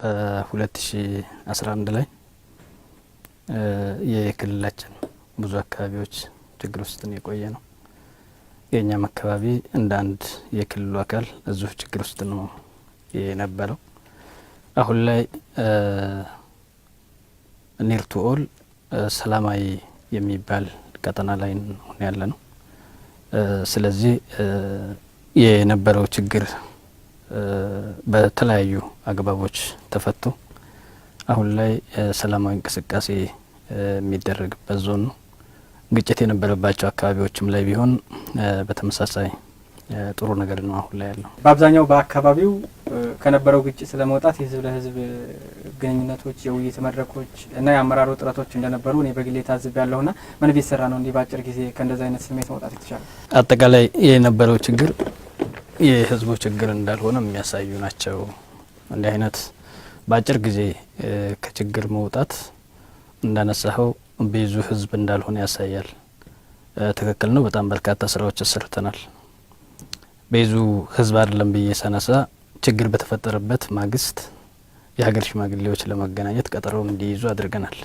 2011 ላይ የክልላችን ብዙ አካባቢዎች ችግር ውስጥ ነው የቆየ ነው። የኛም አካባቢ እንደ አንድ የክልሉ አካል እዚሁ ችግር ውስጥ ነው የነበረው። አሁን ላይ ኒር ቱ ኦል ሰላማዊ የሚባል ቀጠና ላይ ነው ያለ ነው። ስለዚህ የነበረው ችግር በተለያዩ አግባቦች ተፈቶ አሁን ላይ ሰላማዊ እንቅስቃሴ የሚደረግበት ዞን ነው። ግጭት የነበረባቸው አካባቢዎችም ላይ ቢሆን በተመሳሳይ ጥሩ ነገር ነው አሁን ላይ ያለው። በአብዛኛው በአካባቢው ከነበረው ግጭት ለመውጣት የህዝብ ለህዝብ ግንኙነቶች፣ የውይይት መድረኮች እና የአመራሩ ጥረቶች እንደነበሩ እኔ በግሌ ታዝብ ያለሁና ምን ቢሰራ ነው እንዲህ በአጭር ጊዜ ከእንደዚህ አይነት ስሜት መውጣት የተቻለ? አጠቃላይ የነበረው ችግር የህዝቡ ችግር እንዳልሆነ የሚያሳዩ ናቸው። እንዲህ አይነት በአጭር ጊዜ ከችግር መውጣት እንዳነሳኸው ብዙ ህዝብ እንዳልሆነ ያሳያል። ትክክል ነው። በጣም በርካታ ስራዎች ሰርተናል። ብዙ ህዝብ አይደለም ብዬ ሳነሳ ችግር በተፈጠረበት ማግስት የሀገር ሽማግሌዎች ለመገናኘት ቀጠሮውን እንዲይዙ አድርገናል።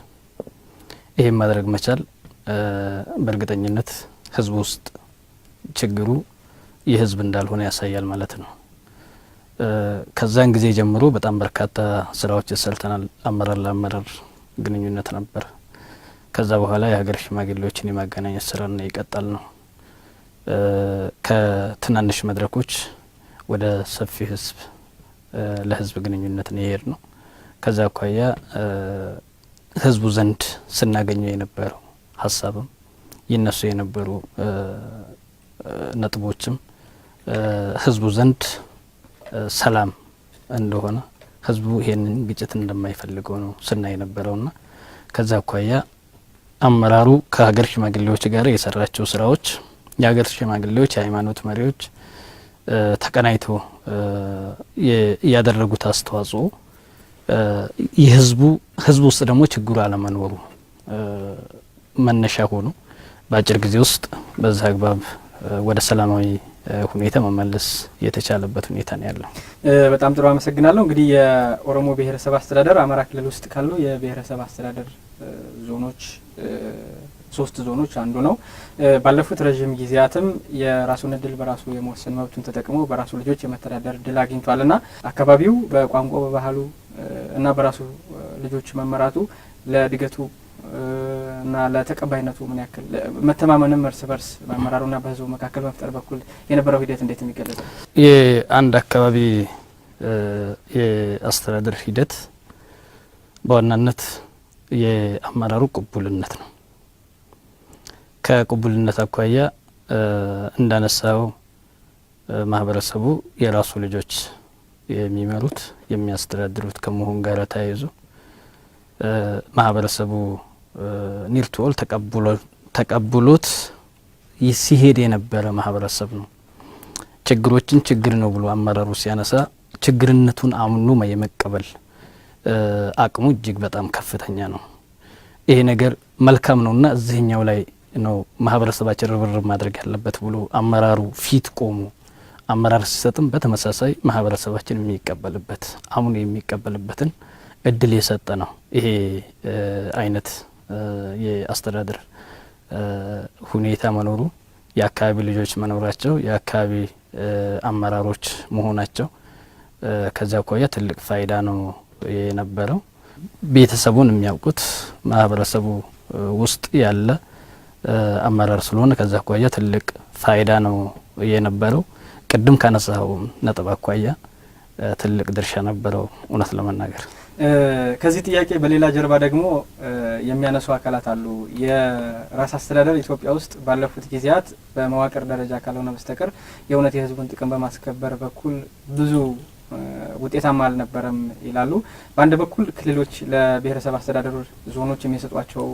ይሄን ማድረግ መቻል በእርግጠኝነት ህዝብ ውስጥ ችግሩ የህዝብ እንዳልሆነ ያሳያል ማለት ነው። ከዛን ጊዜ ጀምሮ በጣም በርካታ ስራዎች ሰርተናል። አመራር ለአመራር ግንኙነት ነበር። ከዛ በኋላ የሀገር ሽማግሌዎችን የማገናኘት ስራ ነው የቀጠል ነው። ከትናንሽ መድረኮች ወደ ሰፊ ህዝብ ለህዝብ ግንኙነት ነው የሄድ ነው። ከዛ አኳያ ህዝቡ ዘንድ ስናገኘው የነበረው ሀሳብም ይነሱ የነበሩ ነጥቦችም ህዝቡ ዘንድ ሰላም እንደሆነ ህዝቡ ይሄንን ግጭት እንደማይፈልገው ነው ስናይ ነበረውና ከዛ አኳያ አመራሩ ከሀገር ሽማግሌዎች ጋር የሰራቸው ስራዎች የሀገር ሽማግሌዎች፣ የሃይማኖት መሪዎች ተቀናይተው ያደረጉት አስተዋጽኦ ህዝቡ ውስጥ ደግሞ ችግሩ አለመኖሩ መነሻ ሆኖ በአጭር ጊዜ ውስጥ በዛ አግባብ ወደ ሰላማዊ ሁኔታ መመለስ የተቻለበት ሁኔታ ነው ያለው። በጣም ጥሩ አመሰግናለሁ። እንግዲህ የኦሮሞ ብሔረሰብ አስተዳደር አማራ ክልል ውስጥ ካሉ የብሔረሰብ አስተዳደር ዞኖች 3 ዞኖች አንዱ ነው። ባለፉት ረጅም ጊዜያትም የራሱን እድል በራሱ የመወሰን መብቱን ተጠቅሞ በራሱ ልጆች የመተዳደር እድል አግኝቷልና አካባቢው በቋንቋ በባህሉ እና በራሱ ልጆች መመራቱ ለእድገቱ እና ለተቀባይነቱ ምን ያክል መተማመንም እርስ በርስ በአመራሩና በህዝቡ መካከል መፍጠር በኩል የነበረው ሂደት እንዴት የሚገለጽ? የአንድ አካባቢ የአስተዳደር ሂደት በዋናነት የአመራሩ ቅቡልነት ነው። ከቅቡልነት አኳያ እንዳነሳው ማህበረሰቡ የራሱ ልጆች የሚመሩት የሚያስተዳድሩት ከመሆን ጋር ተያይዞ ማህበረሰቡ ኒር ቱ ኦል ተቀብሎት ሲሄድ የነበረ ማህበረሰብ ነው። ችግሮችን ችግር ነው ብሎ አመራሩ ሲያነሳ ችግርነቱን አምኖ የመቀበል አቅሙ እጅግ በጣም ከፍተኛ ነው። ይሄ ነገር መልካም ነውና እዚህኛው ላይ ነው ማህበረሰባችን ርብርብ ማድረግ ያለበት ብሎ አመራሩ ፊት ቆሞ አመራር ሲሰጥም በተመሳሳይ ማህበረሰባችን የሚቀበልበት አምኖ የሚቀበልበትን እድል የሰጠ ነው። ይሄ አይነት የአስተዳደር ሁኔታ መኖሩ የአካባቢ ልጆች መኖራቸው የአካባቢ አመራሮች መሆናቸው ከዛ አኳያ ትልቅ ፋይዳ ነው የነበረው። ቤተሰቡን የሚያውቁት ማህበረሰቡ ውስጥ ያለ አመራር ስለሆነ ከዛ አኳያ ትልቅ ፋይዳ ነው የነበረው። ቅድም ካነሳው ነጥብ አኳያ ትልቅ ድርሻ ነበረው እውነት ለመናገር። ከዚህ ጥያቄ በሌላ ጀርባ ደግሞ የሚያነሱ አካላት አሉ። የራስ አስተዳደር ኢትዮጵያ ውስጥ ባለፉት ጊዜያት በመዋቅር ደረጃ ካልሆነ በስተቀር የእውነት የህዝቡን ጥቅም በማስከበር በኩል ብዙ ውጤታማ አልነበረም ይላሉ። በአንድ በኩል ክልሎች ለብሔረሰብ አስተዳደሩ ዞኖች የሚሰጧቸው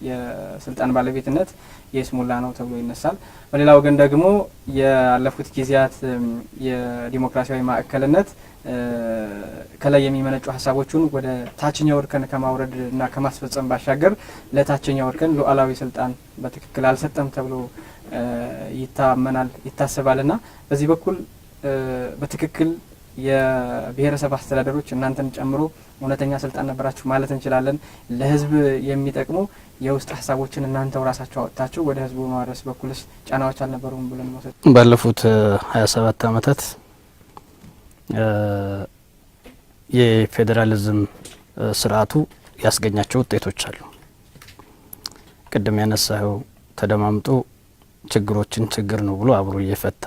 የስልጣን ባለቤትነት የስሙላ ነው ተብሎ ይነሳል። በሌላ ወገን ደግሞ ያለፉት ጊዜያት የዲሞክራሲያዊ ማዕከልነት ከላይ የሚመነጩ ሀሳቦችን ወደ ታችኛው እርከን ከማውረድ እና ከማስፈጸም ባሻገር ለታችኛው እርከን ሉዓላዊ ስልጣን በትክክል አልሰጠም ተብሎ ይታመናል ይታሰባልና በዚህ በኩል በትክክል የብሔረሰብ አስተዳደሮች እናንተን ጨምሮ እውነተኛ ስልጣን ነበራችሁ ማለት እንችላለን። ለህዝብ የሚጠቅሙ የውስጥ ሀሳቦችን እናንተው ራሳችሁ አወጥታችሁ ወደ ህዝቡ በማድረስ በኩልስ ጫናዎች አልነበሩም ብለን መውሰድ? ባለፉት 27 ዓመታት የፌዴራሊዝም ስርዓቱ ያስገኛቸው ውጤቶች አሉ። ቅድም ያነሳኸው ተደማምጦ ችግሮችን ችግር ነው ብሎ አብሮ እየፈታ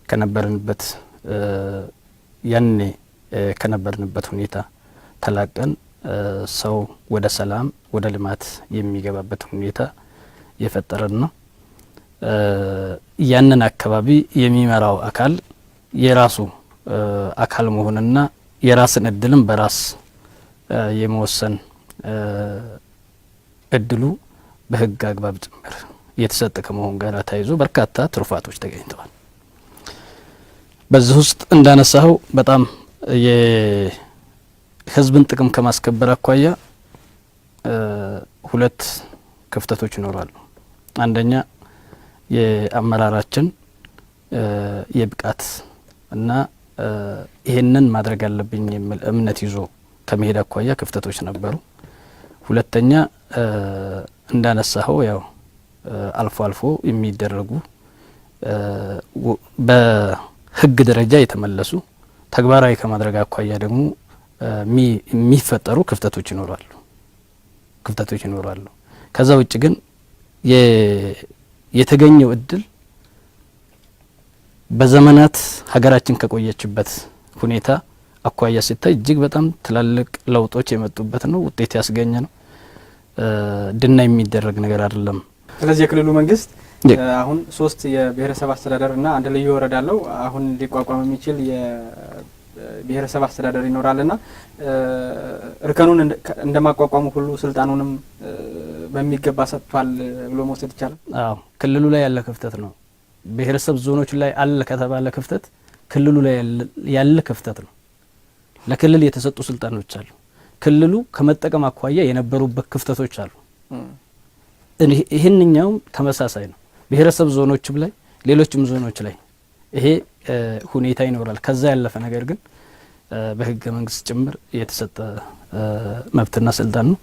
ከነበርንበት ያኔ ከነበርንበት ሁኔታ ተላቀን ሰው ወደ ሰላም ወደ ልማት የሚገባበት ሁኔታ የፈጠረን ነው። ያንን አካባቢ የሚመራው አካል የራሱ አካል መሆንና የራስን እድልም በራስ የመወሰን እድሉ በህግ አግባብ ጭምር የተሰጠ ከመሆን ጋር ተያይዞ በርካታ ትሩፋቶች ተገኝተዋል። በዚህ ውስጥ እንዳነሳው በጣም የህዝብን ጥቅም ከማስከበር አኳያ ሁለት ክፍተቶች ይኖራሉ። አንደኛ የአመራራችን የብቃት እና ይሄንን ማድረግ አለብኝ የሚል እምነት ይዞ ከመሄድ አኳያ ክፍተቶች ነበሩ። ሁለተኛ እንዳነሳው ያው አልፎ አልፎ የሚደረጉ በህግ ደረጃ የተመለሱ ተግባራዊ ከማድረግ አኳያ ደግሞ የሚፈጠሩ ክፍተቶች ይኖራሉ። ከዛ ውጭ ግን የተገኘው እድል በዘመናት ሀገራችን ከቆየችበት ሁኔታ አኳያ ሲታይ እጅግ በጣም ትላልቅ ለውጦች የመጡበት ነው። ውጤት ያስገኘ ነው። ድና የሚደረግ ነገር አይደለም። ስለዚህ የክልሉ መንግስት አሁን 3 የብሔረሰብ አስተዳደር እና አንድ ልዩ ወረዳ አለው። አሁን ሊቋቋም የሚችል የብሔረሰብ አስተዳደር ይኖራልና እርከኑን እንደማቋቋሙ ሁሉ ስልጣኑንም በሚገባ ሰጥቷል ብሎ መውሰድ ይቻላል። አዎ ክልሉ ላይ ያለ ክፍተት ነው። ብሔረሰብ ዞኖች ላይ አለ ከተባለ ክፍተት ክልሉ ላይ ያለ ክፍተት ነው። ለክልል የተሰጡ ስልጣኖች አሉ። ክልሉ ከመጠቀም አኳያ የነበሩበት ክፍተቶች አሉ። ይህንኛውም ተመሳሳይ ነው። ብሔረሰብ ዞኖችም ላይ ሌሎችም ዞኖች ላይ ይሄ ሁኔታ ይኖራል። ከዛ ያለፈ ነገር ግን በህገ መንግስት ጭምር የተሰጠ መብትና ስልጣን ነው።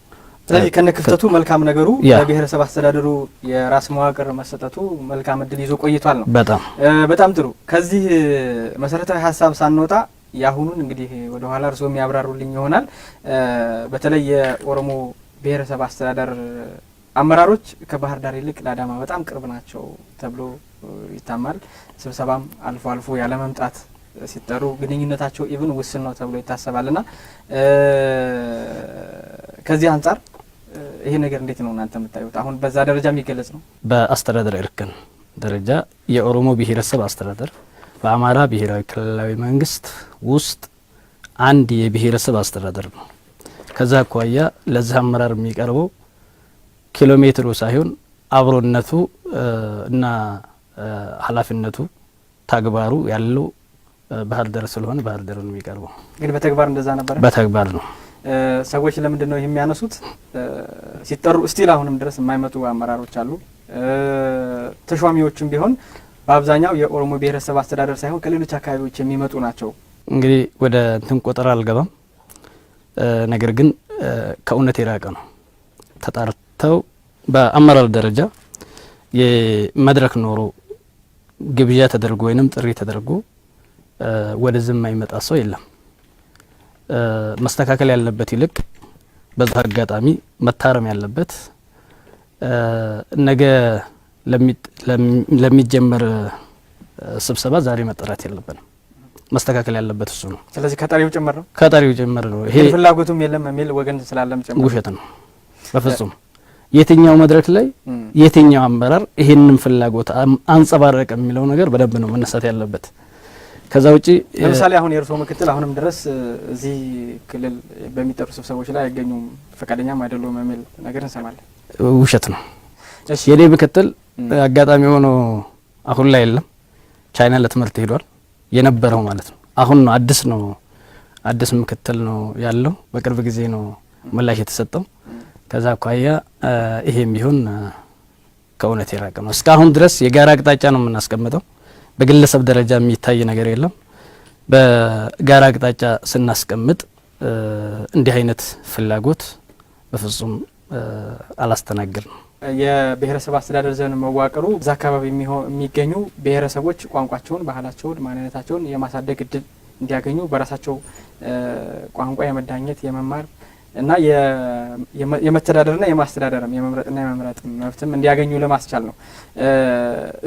ስለዚህ ከነ ክፍተቱ መልካም ነገሩ ለብሔረሰብ አስተዳደሩ የራስ መዋቅር መሰጠቱ መልካም እድል ይዞ ቆይቷል ነው። በጣም ጥሩ። ከዚህ መሰረታዊ ሀሳብ ሳንወጣ ያሁኑን እንግዲህ ወደ ኋላ እርስዎ የሚያብራሩልኝ ይሆናል። በተለይ የኦሮሞ ብሔረሰብ አስተዳደር አመራሮች ከባህር ዳር ይልቅ ለአዳማ በጣም ቅርብ ናቸው ተብሎ ይታማል። ስብሰባም አልፎ አልፎ ያለ መምጣት ሲጠሩ ግንኙነታቸው ኢቭን ውስን ነው ተብሎ ይታሰባልና ከዚህ አንጻር ይሄ ነገር እንዴት ነው እናንተ የምታዩት? አሁን በዛ ደረጃ የሚገለጽ ነው? በአስተዳደር እርከን ደረጃ የኦሮሞ ብሔረሰብ አስተዳደር በአማራ ብሔራዊ ክልላዊ መንግስት ውስጥ አንድ የብሔረሰብ አስተዳደር ነው። ከዛ አኳያ ለዚህ አመራር የሚቀርበው ኪሎ ሜትሩ ሳይሆን አብሮነቱ እና ኃላፊነቱ ተግባሩ ያለው ባህር ዳር ስለሆነ ባህር ዳር ነው የሚቀርበው። ግን በተግባር እንደዛ ነበር? በተግባር ነው። ሰዎች ለምንድን ነው የሚያነሱት? ሲጠሩ ስቲል አሁንም ድረስ የማይመጡ አመራሮች አሉ። ተሿሚዎችም ቢሆን በአብዛኛው የኦሮሞ ብሔረሰብ አስተዳደር ሳይሆን ከሌሎች አካባቢዎች የሚመጡ ናቸው። እንግዲህ ወደ እንትን ቆጠራ አልገባም። ነገር ግን ከእውነት የራቀ ነው። ተጣርተው በአመራር ደረጃ የመድረክ ኖሮ ግብዣ ተደርጎ ወይንም ጥሪ ተደርጎ ወደዚህ የማይመጣ ሰው የለም። መስተካከል ያለበት ይልቅ በዛ አጋጣሚ መታረም ያለበት ነገ ለሚጀመር ስብሰባ ዛሬ መጠራት የለብንም። መስተካከል ያለበት እሱ ነው። ስለዚህ ከጠሪው ጭምር ነው። ከጠሪው ጭምር ነው። ይሄ ፍላጎቱም የለም የሚል ወገን ስላለም ጭምር ውሸት ነው። በፍጹም የትኛው መድረክ ላይ የትኛው አመራር ይሄንን ፍላጎት አንጸባረቀ የሚለው ነገር በደንብ ነው መነሳት ያለበት። ከዛ ውጪ ለምሳሌ አሁን የእርሶ ምክትል አሁንም ድረስ እዚህ ክልል በሚጠሩ ስብሰቦች ላይ አይገኙም፣ ፈቃደኛም አይደሉም የሚል ነገር እንሰማለን። ውሸት ነው። የኔ ምክትል አጋጣሚ ሆኖ አሁን ላይ የለም፣ ቻይና ለትምህርት ሄዷል። የነበረው ማለት ነው። አሁን ነው አዲስ ምክትል ነው ያለው። በቅርብ ጊዜ ነው ምላሽ የተሰጠው። ከዛ አኳያ ይሄም ቢሆን ከእውነት የራቀ ነው። እስካሁን ድረስ የጋራ አቅጣጫ ነው የምናስቀምጠው። በግለሰብ ደረጃ የሚታይ ነገር የለም። በጋራ አቅጣጫ ስናስቀምጥ እንዲህ አይነት ፍላጎት በፍጹም አላስተናገድንም። የብሔረሰብ አስተዳደር ዘን መዋቅሩ እዛ አካባቢ የሚገኙ ብሔረሰቦች ቋንቋቸውን፣ ባህላቸውን፣ ማንነታቸውን የማሳደግ እድል እንዲያገኙ በራሳቸው ቋንቋ የመዳኘት የመማር እና የመተዳደርና የማስተዳደርም የመምረጥና የመምረጥ መብትም እንዲያገኙ ለማስቻል ነው።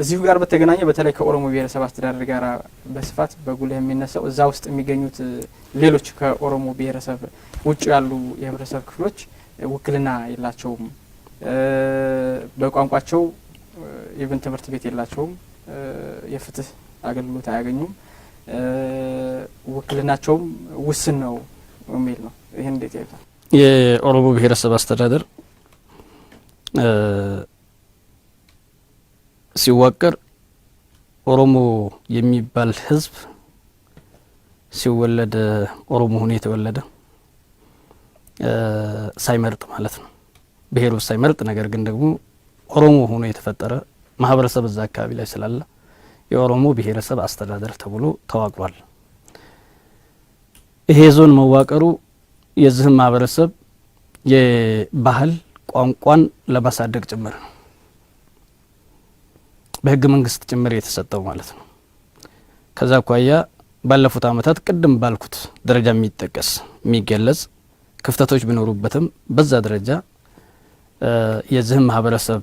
እዚሁ ጋር በተገናኘ በተለይ ከኦሮሞ ብሔረሰብ አስተዳደር ጋር በስፋት በጉልህ የሚነሳው እዛ ውስጥ የሚገኙት ሌሎች ከኦሮሞ ብሔረሰብ ውጭ ያሉ የህብረተሰብ ክፍሎች ውክልና የላቸውም። በቋንቋቸው ኢቭን ትምህርት ቤት የላቸውም። የፍትህ አገልግሎት አያገኙም። ውክልናቸውም ውስን ነው የሚል ነው። ይህን እንዴት ያዩታል? የኦሮሞ ብሔረሰብ አስተዳደር ሲዋቀር ኦሮሞ የሚባል ህዝብ ሲወለድ ኦሮሞ ሆኖ የተወለደ ሳይመርጥ ማለት ነው። ብሔሩ ሳይመርጥ ነገር ግን ደግሞ ኦሮሞ ሆኖ የተፈጠረ ማህበረሰብ እዛ አካባቢ ላይ ስላለ የኦሮሞ ብሔረሰብ አስተዳደር ተብሎ ተዋቅሯል። ይሄ ዞን መዋቀሩ የዚህም ማህበረሰብ የባህል ቋንቋን ለማሳደግ ጭምር ነው። በህገ መንግስት ጭምር የተሰጠው ማለት ነው። ከዛ አኳያ ባለፉት አመታት ቅድም ባልኩት ደረጃ የሚጠቀስ የሚገለጽ ክፍተቶች ቢኖሩበትም በዛ ደረጃ የዚህም ማህበረሰብ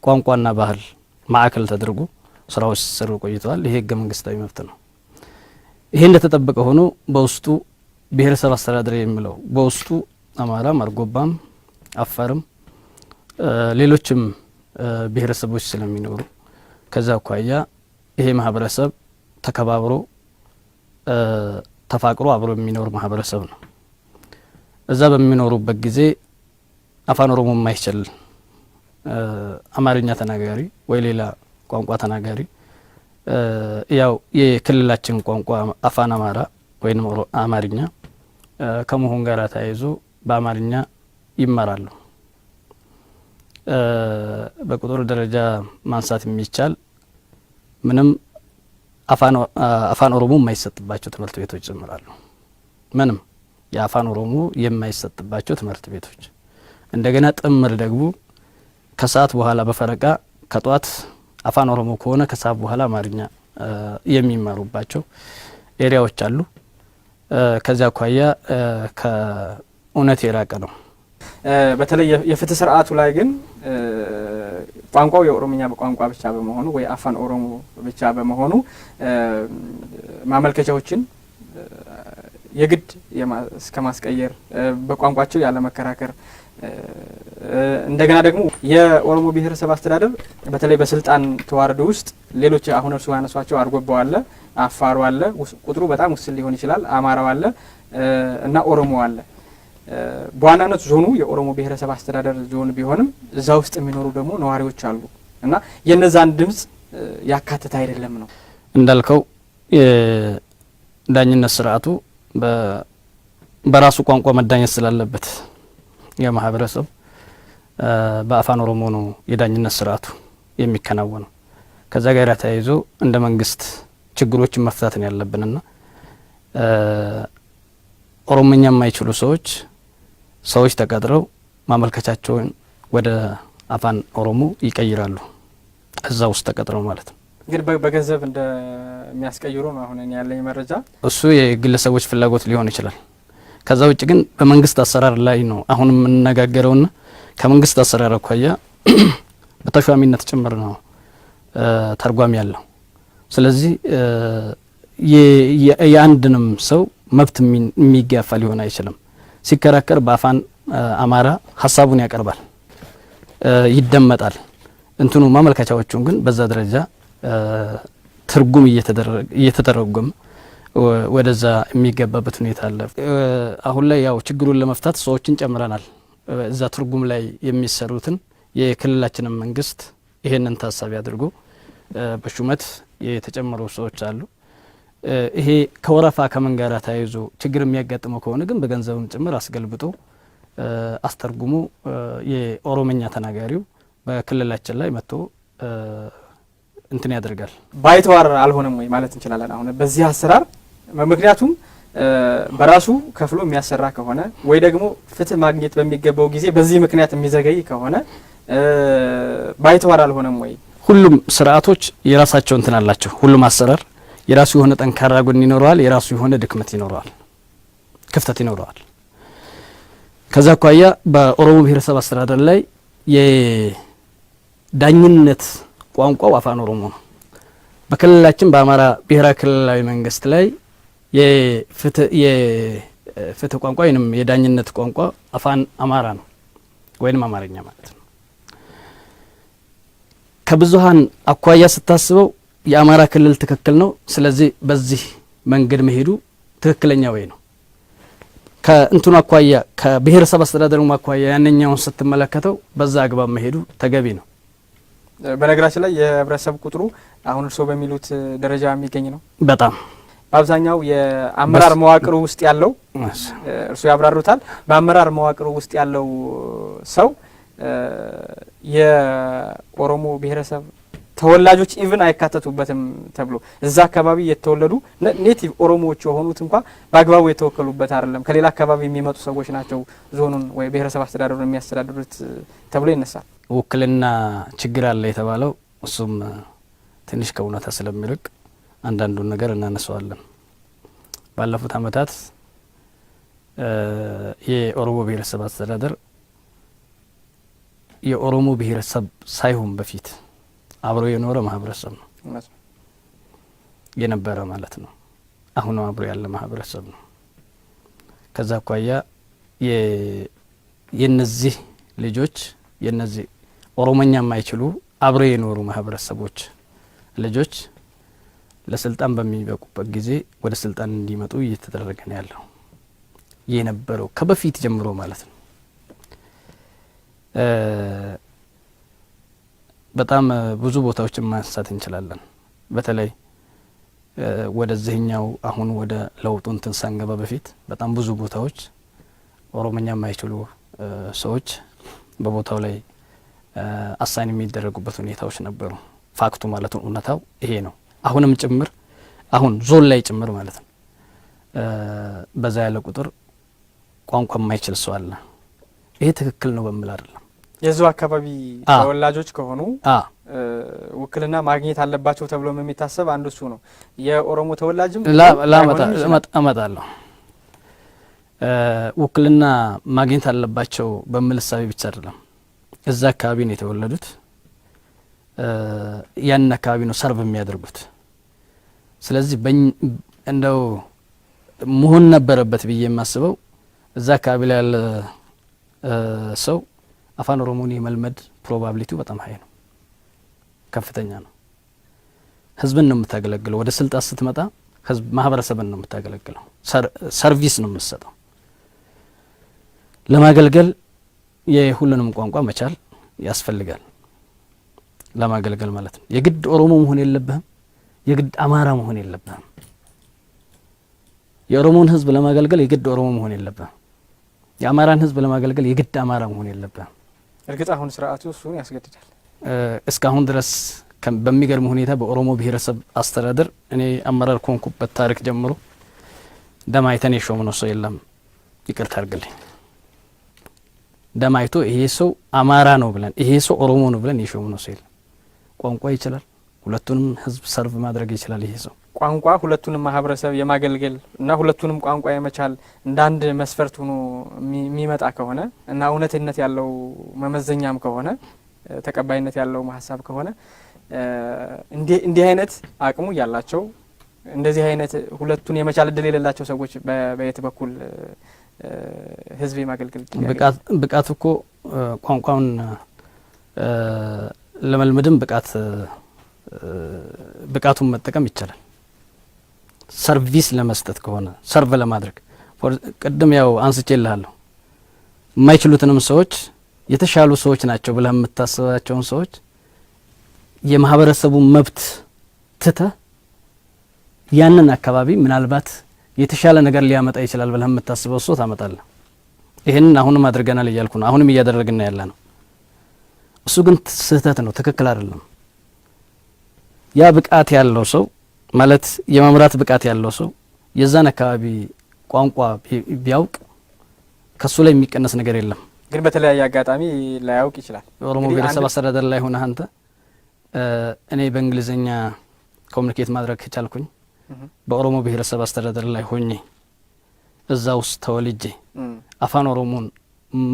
ቋንቋና ባህል ማዕከል ተደርጎ ስራዎች ሲሰሩ ቆይተዋል። ይሄ ህገ መንግስታዊ መብት ነው። ይሄ እንደተጠበቀ ሆኖ በውስጡ ብሔረሰብ አስተዳደር የሚለው በውስጡ አማራም፣ አርጎባም፣ አፋርም ሌሎችም ብሔረሰቦች ስለሚኖሩ ከዛ አኳያ ይሄ ማህበረሰብ ተከባብሮ ተፋቅሮ አብሮ የሚኖር ማህበረሰብ ነው። እዛ በሚኖሩበት ጊዜ አፋን ኦሮሞ የማይችል አማርኛ ተናጋሪ ወይ ሌላ ቋንቋ ተናጋሪ ያው የክልላችን ቋንቋ አፋን አማራ ወይም አማርኛ ከመሆን ጋር ተያይዞ በአማርኛ ይማራሉ። በቁጥር ደረጃ ማንሳት የሚቻል ምንም አፋን ኦሮሞ የማይሰጥባቸው ትምህርት ቤቶች ጀምራሉ። ምንም የአፋን ኦሮሞ የማይሰጥባቸው ትምህርት ቤቶች እንደገና ጥምር ደግሞ ከሰዓት በኋላ በፈረቃ ከጧት አፋን ኦሮሞ ከሆነ ከሰዓት በኋላ አማርኛ የሚማሩባቸው ኤሪያዎች አሉ። ከዚያ አኳያ ከእውነት የራቀ ነው። በተለይ የፍትህ ስርዓቱ ላይ ግን ቋንቋው የኦሮምኛ ቋንቋ ብቻ በመሆኑ ወይ አፋን ኦሮሞ ብቻ በመሆኑ ማመልከቻዎችን የግድ እስከ ማስቀየር በቋንቋቸው ያለ መከራከር እንደገና ደግሞ የኦሮሞ ብሔረሰብ አስተዳደር በተለይ በስልጣን ተዋረዶ ውስጥ ሌሎች አሁን እርሱ ያነሷቸው አርጎባው አለ፣ አፋሩ አለ፣ ቁጥሩ በጣም ውስን ሊሆን ይችላል፣ አማራው አለ እና ኦሮሞ አለ። በዋናነት ዞኑ የኦሮሞ ብሔረሰብ አስተዳደር ዞን ቢሆንም እዛ ውስጥ የሚኖሩ ደግሞ ነዋሪዎች አሉ እና የነዛን ድምጽ ያካተተ አይደለም ነው እንዳልከው። የዳኝነት ስርዓቱ በራሱ ቋንቋ መዳኘት ስላለበት የማህበረሰብ በአፋን ኦሮሞ ነው የዳኝነት ስርዓቱ የሚከናወነው። ከዛ ጋር ተያይዞ እንደ መንግስት ችግሮችን መፍታት ነው ያለብንና ኦሮሞኛ የማይችሉ ሰዎች ተቀጥረው ማመልከቻቸውን ወደ አፋን ኦሮሞ ይቀይራሉ። እዛ ውስጥ ተቀጥረው ማለት ነው። ግን በገንዘብ እንደሚያስቀይሩ ነው አሁን ያለኝ መረጃ። እሱ የግለሰቦች ፍላጎት ሊሆን ይችላል። ከዛ ውጭ ግን በመንግስት አሰራር ላይ ነው አሁን የምንነጋገረውና ከመንግስት አሰራር አኳያ በተሿሚነት ጭምር ነው ተርጓሚ ያለው። ስለዚህ የአንድንም ሰው መብት የሚጋፋ ሊሆን አይችልም። ሲከራከር በአፋን አማራ ሀሳቡን ያቀርባል፣ ይደመጣል። እንትኑ ማመልከቻዎቹን ግን በዛ ደረጃ ትርጉም እየተተረጎመ ወደዛ የሚገባበት ሁኔታ አለ። አሁን ላይ ያው ችግሩን ለመፍታት ሰዎችን ጨምረናል። እዛ ትርጉም ላይ የሚሰሩትን የክልላችንን መንግስት ይሄንን ታሳቢ አድርጎ በሹመት የተጨመሩ ሰዎች አሉ። ይሄ ከወረፋ ከመንጋራ ተያይዞ ችግር የሚያጋጥመው ከሆነ ግን በገንዘብም ጭምር አስገልብጦ አስተርጉሞ የኦሮምኛ ተናጋሪው በክልላችን ላይ መጥቶ እንትን ያደርጋል። ባይተዋር አልሆነም ወይ ማለት እንችላለን አሁን በዚህ አሰራር? ምክንያቱም በራሱ ከፍሎ የሚያሰራ ከሆነ ወይ ደግሞ ፍትህ ማግኘት በሚገባው ጊዜ በዚህ ምክንያት የሚዘገይ ከሆነ ባይተዋር አልሆነም ወይ? ሁሉም ስርዓቶች የራሳቸው እንትን አላቸው። ሁሉም አሰራር የራሱ የሆነ ጠንካራ ጎን ይኖረዋል፣ የራሱ የሆነ ድክመት ይኖረዋል፣ ክፍተት ይኖረዋል። ከዛ አኳያ በኦሮሞ ብሔረሰብ አስተዳደር ላይ የዳኝነት ቋንቋው አፋን ኦሮሞ ነው። በክልላችን በአማራ ብሔራዊ ክልላዊ መንግስት ላይ የፍትህ ቋንቋ ወይም የዳኝነት ቋንቋ አፋን አማራ ነው ወይም አማርኛ ማለት ነው። ከብዙሃን አኳያ ስታስበው የአማራ ክልል ትክክል ነው። ስለዚህ በዚህ መንገድ መሄዱ ትክክለኛ ወይ ነው። ከእንትኑ አኳያ ከብሔረሰብ አስተዳደሩ አኳያ ያንኛውን ስትመለከተው በዛ አግባብ መሄዱ ተገቢ ነው። በነገራችን ላይ የህብረተሰብ ቁጥሩ አሁን እርስዎ በሚሉት ደረጃ የሚገኝ ነው። በጣም በአብዛኛው የአመራር መዋቅሩ ውስጥ ያለው እርስዎ ያብራሩታል። በአመራር መዋቅሩ ውስጥ ያለው ሰው የኦሮሞ ብሔረሰብ ተወላጆች ኢቭን አይካተቱበትም ተብሎ እዛ አካባቢ የተወለዱ ኔቲቭ ኦሮሞዎች የሆኑት እንኳን በአግባቡ የተወከሉበት አይደለም። ከሌላ አካባቢ የሚመጡ ሰዎች ናቸው ዞኑን ወይ ብሔረሰብ አስተዳደሩን የሚያስተዳድሩት ተብሎ ይነሳል። ውክልና ችግር አለ የተባለው እሱም ትንሽ ከእውነታ ስለሚርቅ አንዳንዱን ነገር እናነሳዋለን። ባለፉት አመታት የኦሮሞ ብሔረሰብ አስተዳደር የኦሮሞ ብሔረሰብ ሳይሆን በፊት አብሮ የኖረ ማህበረሰብ ነው የነበረ ማለት ነው። አሁንም አብሮ ያለ ማህበረሰብ ነው። ከዛ አኳያ የነዚህ ልጆች የነዚህ ኦሮሞኛ የማይችሉ አብሮ የኖሩ ማህበረሰቦች ልጆች ለስልጣን በሚበቁበት ጊዜ ወደ ስልጣን እንዲመጡ እየተደረገ ነው ያለው የነበረው ከበፊት ጀምሮ ማለት ነው። በጣም ብዙ ቦታዎችን ማንሳት እንችላለን። በተለይ ወደዚህኛው አሁን ወደ ለውጡ እንትን ሳንገባ በፊት በጣም ብዙ ቦታዎች ኦሮሞኛ የማይችሉ ሰዎች በቦታው ላይ አሳይን የሚደረጉበት ሁኔታዎች ነበሩ። ፋክቱ ማለት ነው፣ እውነታው ይሄ ነው። አሁንም ጭምር አሁን ዞን ላይ ጭምር ማለት ነው በዛ ያለ ቁጥር ቋንቋ የማይችል ሰው አለ። ይሄ ትክክል ነው በሚል አይደለም። የዙ አካባቢ ተወላጆች ከሆኑ ውክልና ማግኘት አለባቸው ተብሎ የሚታሰብ አንዱ እሱ ነው። የኦሮሞ ተወላጅም አመጣለሁ ውክልና ማግኘት አለባቸው በሚል እሳቤ ብቻ አይደለም። እዛ አካባቢ ነው የተወለዱት፣ ያን አካባቢ ነው ሰርቭ የሚያደርጉት። ስለዚህ እንደው መሆን ነበረበት ብዬ የማስበው እዛ አካባቢ ላይ ያለ ሰው አፋን ኦሮሞን የመልመድ ፕሮባቢሊቲው በጣም ሀይ ነው፣ ከፍተኛ ነው። ህዝብን ነው የምታገለግለው። ወደ ስልጣን ስትመጣ ህዝብ ማህበረሰብን ነው የምታገለግለው፣ ሰርቪስ ነው የምትሰጠው። ለማገልገል የሁሉንም ቋንቋ መቻል ያስፈልጋል። ለማገልገል ማለት ነው የግድ ኦሮሞ መሆን የለብህም፣ የግድ አማራ መሆን የለብህም። የኦሮሞን ህዝብ ለማገልገል የግድ ኦሮሞ መሆን የለብህም። የአማራን ህዝብ ለማገልገል የግድ አማራ መሆን የለብህም። እርግጥ አሁን ስርዓቱ እሱን ያስገድዳል። እስካሁን ድረስ በሚገርም ሁኔታ በኦሮሞ ብሔረሰብ አስተዳደር እኔ አመራር ኮንኩበት ታሪክ ጀምሮ ደማይተን የሾምነው ሰው የለም። ይቅርታ አድርግልኝ። ደማይቶ ይሄ ሰው አማራ ነው ብለን ይሄ ሰው ኦሮሞ ነው ብለን የሾምነው ሰው የለም። ቋንቋ ይችላል፣ ሁለቱንም ህዝብ ሰርቭ ማድረግ ይችላል። ይሄ ሰው ቋንቋ ሁለቱንም ማህበረሰብ የማገልገል እና ሁለቱንም ቋንቋ የመቻል እንደ አንድ መስፈርት ሆኖ የሚመጣ ከሆነ እና እውነትነት ያለው መመዘኛም ከሆነ ተቀባይነት ያለው ሀሳብ ከሆነ እንዲህ አይነት አቅሙ ያላቸው እንደዚህ አይነት ሁለቱን የመቻል እድል የሌላቸው ሰዎች በየት በኩል ህዝብ የማገልገል ብቃት እኮ ቋንቋውን ለመልመድም ብቃቱን መጠቀም ይቻላል። ሰርቪስ ለመስጠት ከሆነ ሰርቭ ለማድረግ ቅድም ያው አንስቼልሃለሁ። የማይችሉትንም ሰዎች የተሻሉ ሰዎች ናቸው ብለህ የምታስባቸውን ሰዎች የማህበረሰቡን መብት ትተህ ያንን አካባቢ ምናልባት የተሻለ ነገር ሊያመጣ ይችላል ብለህ የምታስበው ሰው ታመጣለህ። ይሄንን አሁንም አድርገናል እያልኩ ነው። አሁንም እያደረግን ያለ ነው። እሱ ግን ስህተት ነው፣ ትክክል አይደለም። ያ ብቃት ያለው ሰው ማለት የመምራት ብቃት ያለው ሰው የዛን አካባቢ ቋንቋ ቢያውቅ ከሱ ላይ የሚቀነስ ነገር የለም። ግን በተለያየ አጋጣሚ ላያውቅ ይችላል። ኦሮሞ ብሔረሰብ አስተዳደር ላይ ሆነ አንተ እኔ በእንግሊዝኛ ኮሙኒኬት ማድረግ ከቻልኩኝ በኦሮሞ ብሔረሰብ አስተዳደር ላይ ሆኜ እዛ ውስጥ ተወልጄ አፋን ኦሮሞን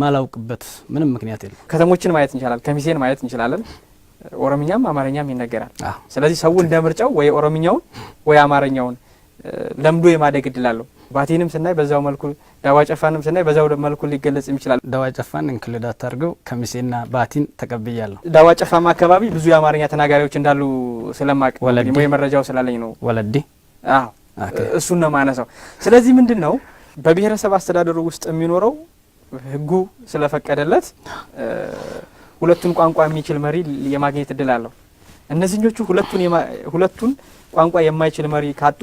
ማላውቅበት ምንም ምክንያት የለም። ከተሞችን ማየት እንችላለን፣ ከሚሴን ማየት እንችላለን። ኦሮምኛም አማርኛም ይነገራል። ስለዚህ ሰው እንደ ምርጫው ወይ ኦሮምኛውን ወይ አማርኛውን ለምዶ የማደግ እድል አለው። ባቲንም ስናይ በዛው መልኩ፣ ዳዋ ጨፋንም ስናይ በዛው መልኩ ሊገለጽ ይችላል። ዳዋ ጨፋን እንክልዳ ታርገው ከሚሴና ባቲን ተቀብያለሁ። ዳዋ ጨፋማ አካባቢ ብዙ የአማርኛ ተናጋሪዎች እንዳሉ ስለማቅ ወይ መረጃው ስላለኝ ነው። ወለዲ እሱን ነው ማነሳው። ስለዚህ ምንድነው በብሔረሰብ አስተዳደሩ ውስጥ የሚኖረው ህጉ ስለፈቀደለት ሁለቱን ቋንቋ የሚችል መሪ የማግኘት እድል አለው። እነዚህኞቹ ሁለቱን ቋንቋ የማይችል መሪ ካጡ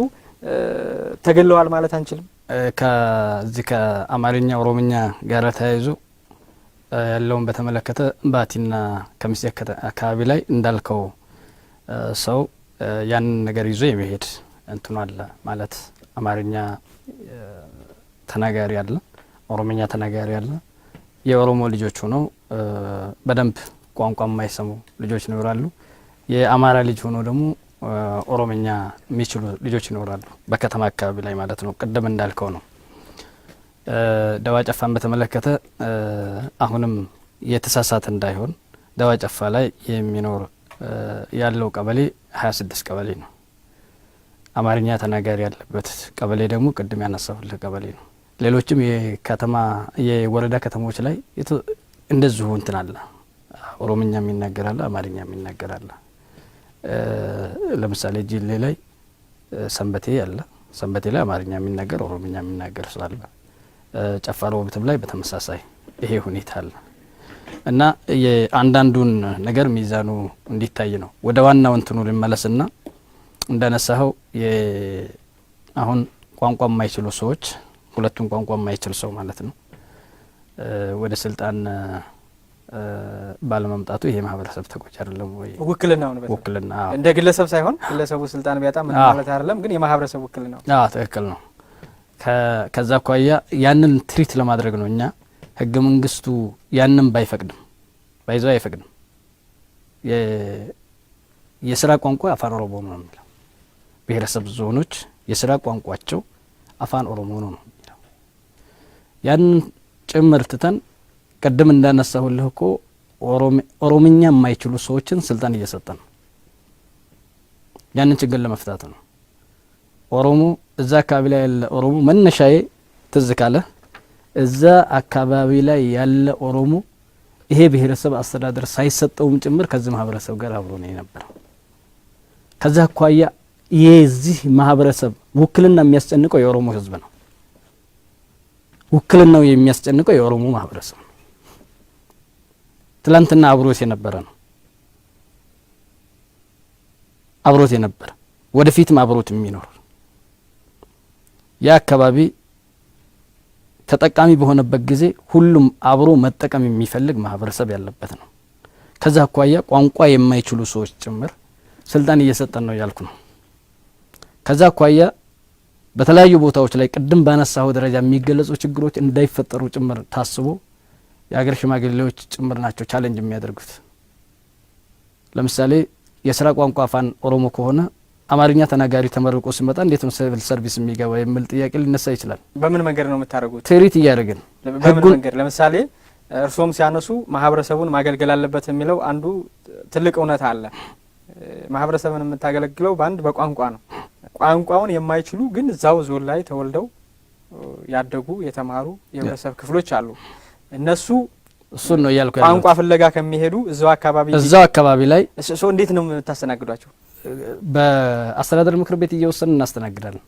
ተገለዋል ማለት አንችልም። ከዚህ ከአማርኛ ኦሮምኛ ጋር ተያይዞ ያለውን በተመለከተ ባቲና ከሚሴ አካባቢ ላይ እንዳልከው ሰው ያንን ነገር ይዞ የሚሄድ እንትኑ አለ ማለት አማርኛ ተናጋሪ አለ፣ ኦሮምኛ ተናጋሪ አለ። የኦሮሞ ልጆች ሆነው በደንብ ቋንቋ የማይሰሙ ልጆች ይኖራሉ። የአማራ ልጅ ሆኖ ደግሞ ኦሮምኛ የሚችሉ ልጆች ይኖራሉ፣ በከተማ አካባቢ ላይ ማለት ነው። ቅድም እንዳልከው ነው። ዳዋ ጨፋን በተመለከተ አሁንም የተሳሳተ እንዳይሆን ዳዋ ጨፋ ላይ የሚኖር ያለው ቀበሌ 26 ቀበሌ ነው። አማርኛ ተናጋሪ ያለበት ቀበሌ ደግሞ ቅድም ያነሳሁልህ ቀበሌ ነው። ሌሎችም የከተማ የወረዳ ከተሞች ላይ እንደዚሁ እንትን አለ። ኦሮምኛ የሚናገራል፣ አማርኛ የሚናገራል። ለምሳሌ ጂሌ ላይ ሰንበቴ አለ። ሰንበቴ ላይ አማርኛ የሚናገር ኦሮምኛ የሚናገር ሰው አለ። ጨፋ ሮቢትም ላይ በተመሳሳይ ይሄ ሁኔታ አለ እና የአንዳንዱን ነገር ሚዛኑ እንዲታይ ነው። ወደ ዋናው እንትኑ ልመለስና እንዳነሳኸው አሁን ቋንቋ የማይችሉ ሰዎች ሁለቱን ቋንቋ የማይችል ሰው ማለት ነው ወደ ስልጣን ባለመምጣቱ ይሄ ማህበረሰብ ተቆጭ አይደለም ወይ? ውክልናው ነው። ውክልና እንደ ግለሰብ ሳይሆን ግለሰቡ ስልጣን ቢያጣ ምን ማለት አይደለም፣ ግን የማህበረሰብ ውክልና ነው። ትክክል ነው። ከዛ አኳያ ያንን ትሪት ለማድረግ ነው እኛ ህገ መንግስቱ ያንን ባይፈቅድም ባይዘው አይፈቅድም። የስራ ቋንቋ አፋን ኦሮሞ ነው የሚለው ብሔረሰብ ዞኖች የስራ ቋንቋቸው አፋን ኦሮሞ ነው የሚለው ያንን ጭምር ትተን ቀደም እንዳነሳሁልህ እኮ ኦሮምኛ የማይችሉ ሰዎችን ስልጣን እየሰጠን ነው። ያንን ችግር ለመፍታት ነው። ኦሮሞ እዛ አካባቢ ላይ ያለ ኦሮሞ መነሻዬ ትዝ ካለ እዛ አካባቢ ላይ ያለ ኦሮሞ ይሄ ብሔረሰብ አስተዳደር ሳይሰጠውም ጭምር ከዚህ ማህበረሰብ ጋር አብሮ ነው የነበረው። ከዛ አኳያ የዚህ ማህበረሰብ ውክልና የሚያስጨንቀው የኦሮሞ ህዝብ ነው። ውክልናው የሚያስጨንቀው የኦሮሞ ማህበረሰብ ነው። ትላንትና አብሮት የነበረ ነው። አብሮት የነበረ ወደፊትም አብሮት የሚኖር ያ አካባቢ ተጠቃሚ በሆነበት ጊዜ ሁሉም አብሮ መጠቀም የሚፈልግ ማህበረሰብ ያለበት ነው። ከዛ አኳያ ቋንቋ የማይችሉ ሰዎች ጭምር ስልጣን እየሰጠን ነው ያልኩ ነው። ከዛ አኳያ በተለያዩ ቦታዎች ላይ ቅድም ባነሳው ደረጃ የሚገለጹ ችግሮች እንዳይፈጠሩ ጭምር ታስቦ የሀገር ሽማግሌዎች ጭምር ናቸው ቻሌንጅ የሚያደርጉት። ለምሳሌ የስራ ቋንቋ አፋን ኦሮሞ ከሆነ አማርኛ ተናጋሪ ተመርቆ ሲመጣ እንዴት ነው ሲቪል ሰርቪስ የሚገባ የሚል ጥያቄ ሊነሳ ይችላል። በምን መንገድ ነው የምታደርጉት? ትሪት እያደረግን በምን መንገድ? ለምሳሌ እርሶም ሲያነሱ ማህበረሰቡን ማገልገል አለበት የሚለው አንዱ ትልቅ እውነት አለ። ማህበረሰቡን የምታገለግለው በአንድ በቋንቋ ነው። ቋንቋውን የማይችሉ ግን እዛው ዞን ላይ ተወልደው ያደጉ የተማሩ የህብረተሰብ ክፍሎች አሉ። እነሱ እሱን ነው እያልኩ ያለው ቋንቋ ፍለጋ ከሚሄዱ እዛው አካባቢ ላይ እሱ እንዴት ነው የምታስተናግዷቸው? በአስተዳደር ምክር ቤት እየወሰንን እናስተናግዳለን።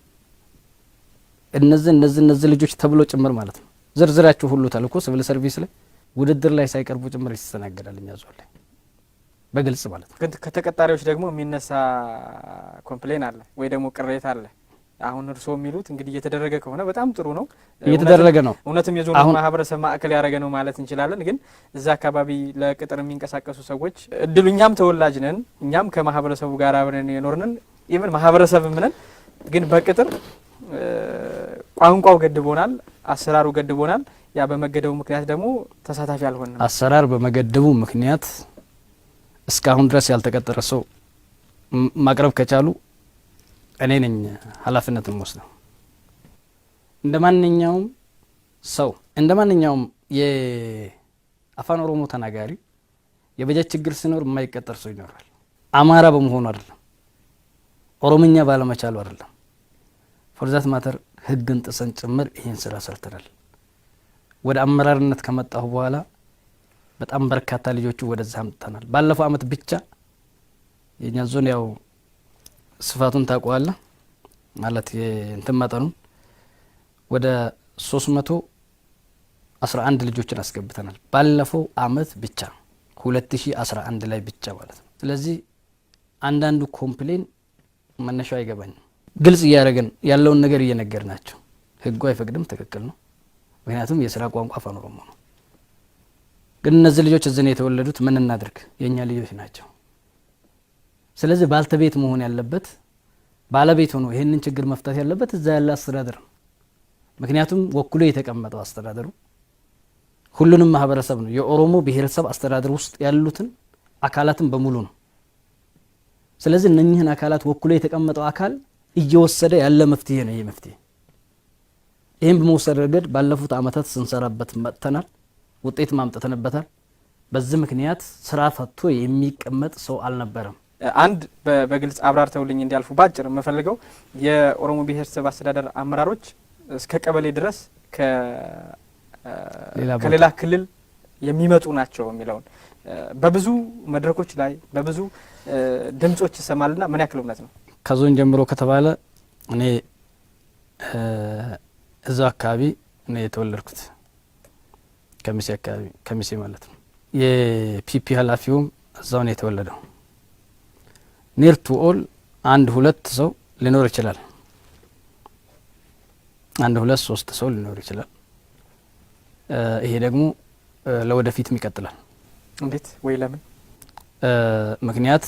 እነዚህ ልጆች ተብሎ ጭምር ማለት ነው። ዝርዝራቸው ሁሉ ተልኮ ሲቪል ሰርቪስ ላይ ውድድር ላይ ሳይቀርቡ ጭምር ይስተናገዳል እኛ ዞን ላይ በግልጽ ማለት ነው። ከተቀጣሪዎች ደግሞ የሚነሳ ኮምፕሌን አለ ወይ ደግሞ ቅሬታ አለ። አሁን እርስዎ የሚሉት እንግዲህ እየተደረገ ከሆነ በጣም ጥሩ ነው፣ እየተደረገ ነው። እውነትም የዞኑ ማህበረሰብ ማዕከል ያደረገ ነው ማለት እንችላለን። ግን እዛ አካባቢ ለቅጥር የሚንቀሳቀሱ ሰዎች እድሉ እኛም ተወላጅ ነን፣ እኛም ከማህበረሰቡ ጋር አብረን የኖርነን ኢቭን ማህበረሰብም ነን። ግን በቅጥር ቋንቋው ገድቦናል፣ አሰራሩ ገድቦናል። ያ በመገደቡ ምክንያት ደግሞ ተሳታፊ አልሆንም። አሰራር በመገደቡ ምክንያት እስካሁን ድረስ ያልተቀጠረ ሰው ማቅረብ ከቻሉ እኔ ነኝ ኃላፊነቱን ወስደው እንደ ማንኛውም ሰው እንደ ማንኛውም የአፋን ኦሮሞ ተናጋሪ የበጀት ችግር ሲኖር የማይቀጠር ሰው ይኖራል። አማራ በመሆኑ አይደለም፣ ኦሮምኛ ባለመቻሉ አይደለም። ፎርዛት ማተር ህግን ጥሰን ጭምር ይሄን ስራ ሰርተናል። ወደ አመራርነት ከመጣሁ በኋላ በጣም በርካታ ልጆቹ ወደዛ አምጥተናል። ባለፈው አመት ብቻ የኛ ዞን ያው ስፋቱን ታውቀዋለህ ማለት እንትን መጠኑን ወደ 311 ልጆችን አስገብተናል። ባለፈው አመት ብቻ 2011 ላይ ብቻ ማለት ነው። ስለዚህ አንዳንዱ ኮምፕሌን መነሻው አይገባኝም። ግልጽ እያደረገን ያለውን ነገር እየነገር ናቸው። ህጉ አይፈቅድም፣ ትክክል ነው። ምክንያቱም የስራ ቋንቋ አፋን ኦሮሞ ነው። ግን እነዚህ ልጆች እዚህ ነው የተወለዱት። ምን እናድርግ? የኛ ልጆች ናቸው። ስለዚህ ባልተቤት መሆን ያለበት ባለቤት ሆኖ ይሄንን ችግር መፍታት ያለበት እዛ ያለ አስተዳደር ነው። ምክንያቱም ወክሎ የተቀመጠው አስተዳደሩ ሁሉንም ማህበረሰብ ነው። የኦሮሞ ብሔረሰብ አስተዳደር ውስጥ ያሉትን አካላትን በሙሉ ነው። ስለዚህ እነኚህን አካላት ወክሎ የተቀመጠው አካል እየወሰደ ያለ መፍትሄ ነው። ይሄ መፍትሄ ይሄን በመውሰድ ረገድ ባለፉት አመታት ስንሰራበት መጥተናል። ውጤት ማምጣትንበታል። በዚህ ምክንያት ስራ ፈቶ የሚቀመጥ ሰው አልነበረም። አንድ በግልጽ አብራርተውልኝ እንዲያልፉ ባጭር የምፈልገው የኦሮሞ ብሔረሰብ አስተዳደር አመራሮች እስከ ቀበሌ ድረስ ከሌላ ክልል የሚመጡ ናቸው የሚለውን በብዙ መድረኮች ላይ በብዙ ድምጾች ይሰማልና ምን ያክል እውነት ነው? ከዞን ጀምሮ ከተባለ እኔ እዛው አካባቢ እኔ የተወለድኩት ከሚሴ አካባቢ ከሚሴ ማለት ነው። የፒፒ ኃላፊውም እዛው ነው የተወለደው። ኒር ቱ ኦል አንድ ሁለት ሰው ሊኖር ይችላል። አንድ ሁለት ሶስት ሰው ሊኖር ይችላል። ይሄ ደግሞ ለወደፊትም ይቀጥላል። እንዴት ወይ ለምን? ምክንያት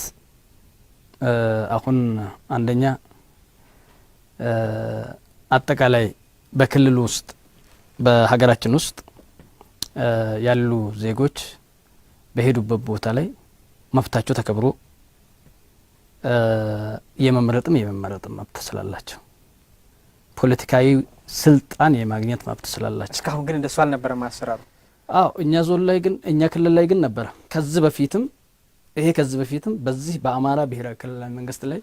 አሁን አንደኛ አጠቃላይ በክልሉ ውስጥ በሀገራችን ውስጥ ያሉ ዜጎች በሄዱበት ቦታ ላይ መብታቸው ተከብሮ የመመረጥም መብት ስላላቸው ፖለቲካዊ ስልጣን የማግኘት መብት ስላላቸው። እስካሁን ግን እንደሱ አልነበረም አሰራሩ። አዎ እኛ ዞን ላይ ግን እኛ ክልል ላይ ግን ነበረ። ከዚህ በፊትም በዚህ በአማራ ብሔራዊ ክልላዊ መንግስት ላይ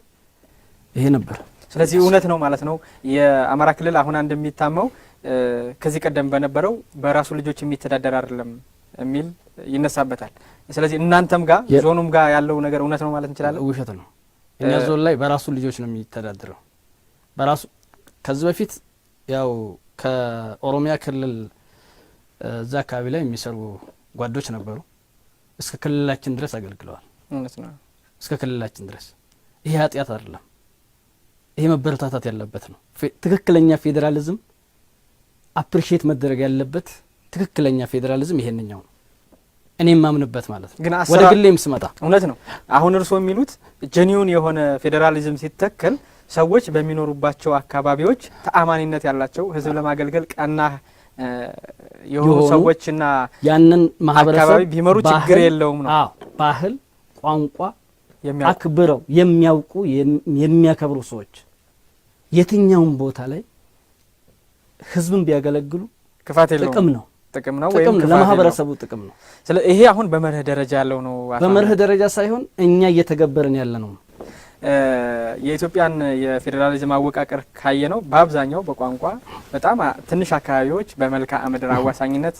ይሄ ነበር። ስለዚህ እውነት ነው ማለት ነው። የአማራ ክልል አሁን እንደሚታመው ከዚህ ቀደም በነበረው በራሱ ልጆች የሚተዳደር አይደለም የሚል ይነሳበታል። ስለዚህ እናንተም ጋር ዞኑም ጋር ያለው ነገር እውነት ነው ማለት እንችላለን? ውሸት ነው። እኛ ዞን ላይ በራሱ ልጆች ነው የሚተዳደረው። በራሱ ከዚህ በፊት ያው ከኦሮሚያ ክልል እዛ አካባቢ ላይ የሚሰሩ ጓዶች ነበሩ። እስከ ክልላችን ድረስ አገልግለዋል። እውነት ነው። እስከ ክልላችን ድረስ ይሄ ኃጢአት አይደለም። ይሄ መበረታታት ያለበት ነው። ትክክለኛ ፌዴራሊዝም አፕሪሺየት መደረግ ያለበት ትክክለኛ ፌዴራሊዝም ይሄንኛው ነው። እኔም ማምንበት ማለት ነው። ግን ወደ ግሌም ስመጣ እውነት ነው። አሁን እርስዎ የሚሉት ጀኒውን የሆነ ፌዴራሊዝም ሲተከል ሰዎች በሚኖሩባቸው አካባቢዎች ተአማኒነት ያላቸው ህዝብ ለማገልገል ቀና የሆኑ ሰዎችና ያንን ማህበረሰብ አካባቢ ቢመሩ ችግር የለውም ነው። አዎ ባህል፣ ቋንቋ አክብረው የሚያውቁ የሚያከብሩ ሰዎች የትኛውም ቦታ ላይ ህዝብን ቢያገለግሉ ክፋት የለውም። ጥቅም ነው ወይም ለማህበረሰቡ ጥቅም ነው። ስለዚህ ይሄ አሁን በመርህ ደረጃ ያለው ነው። በመርህ ደረጃ ሳይሆን እኛ እየተገበርን ያለ ነው። የኢትዮጵያን የፌዴራሊዝም አወቃቀር ካየ ነው በአብዛኛው በቋንቋ በጣም ትንሽ አካባቢዎች በመልክዓ ምድር አዋሳኝነት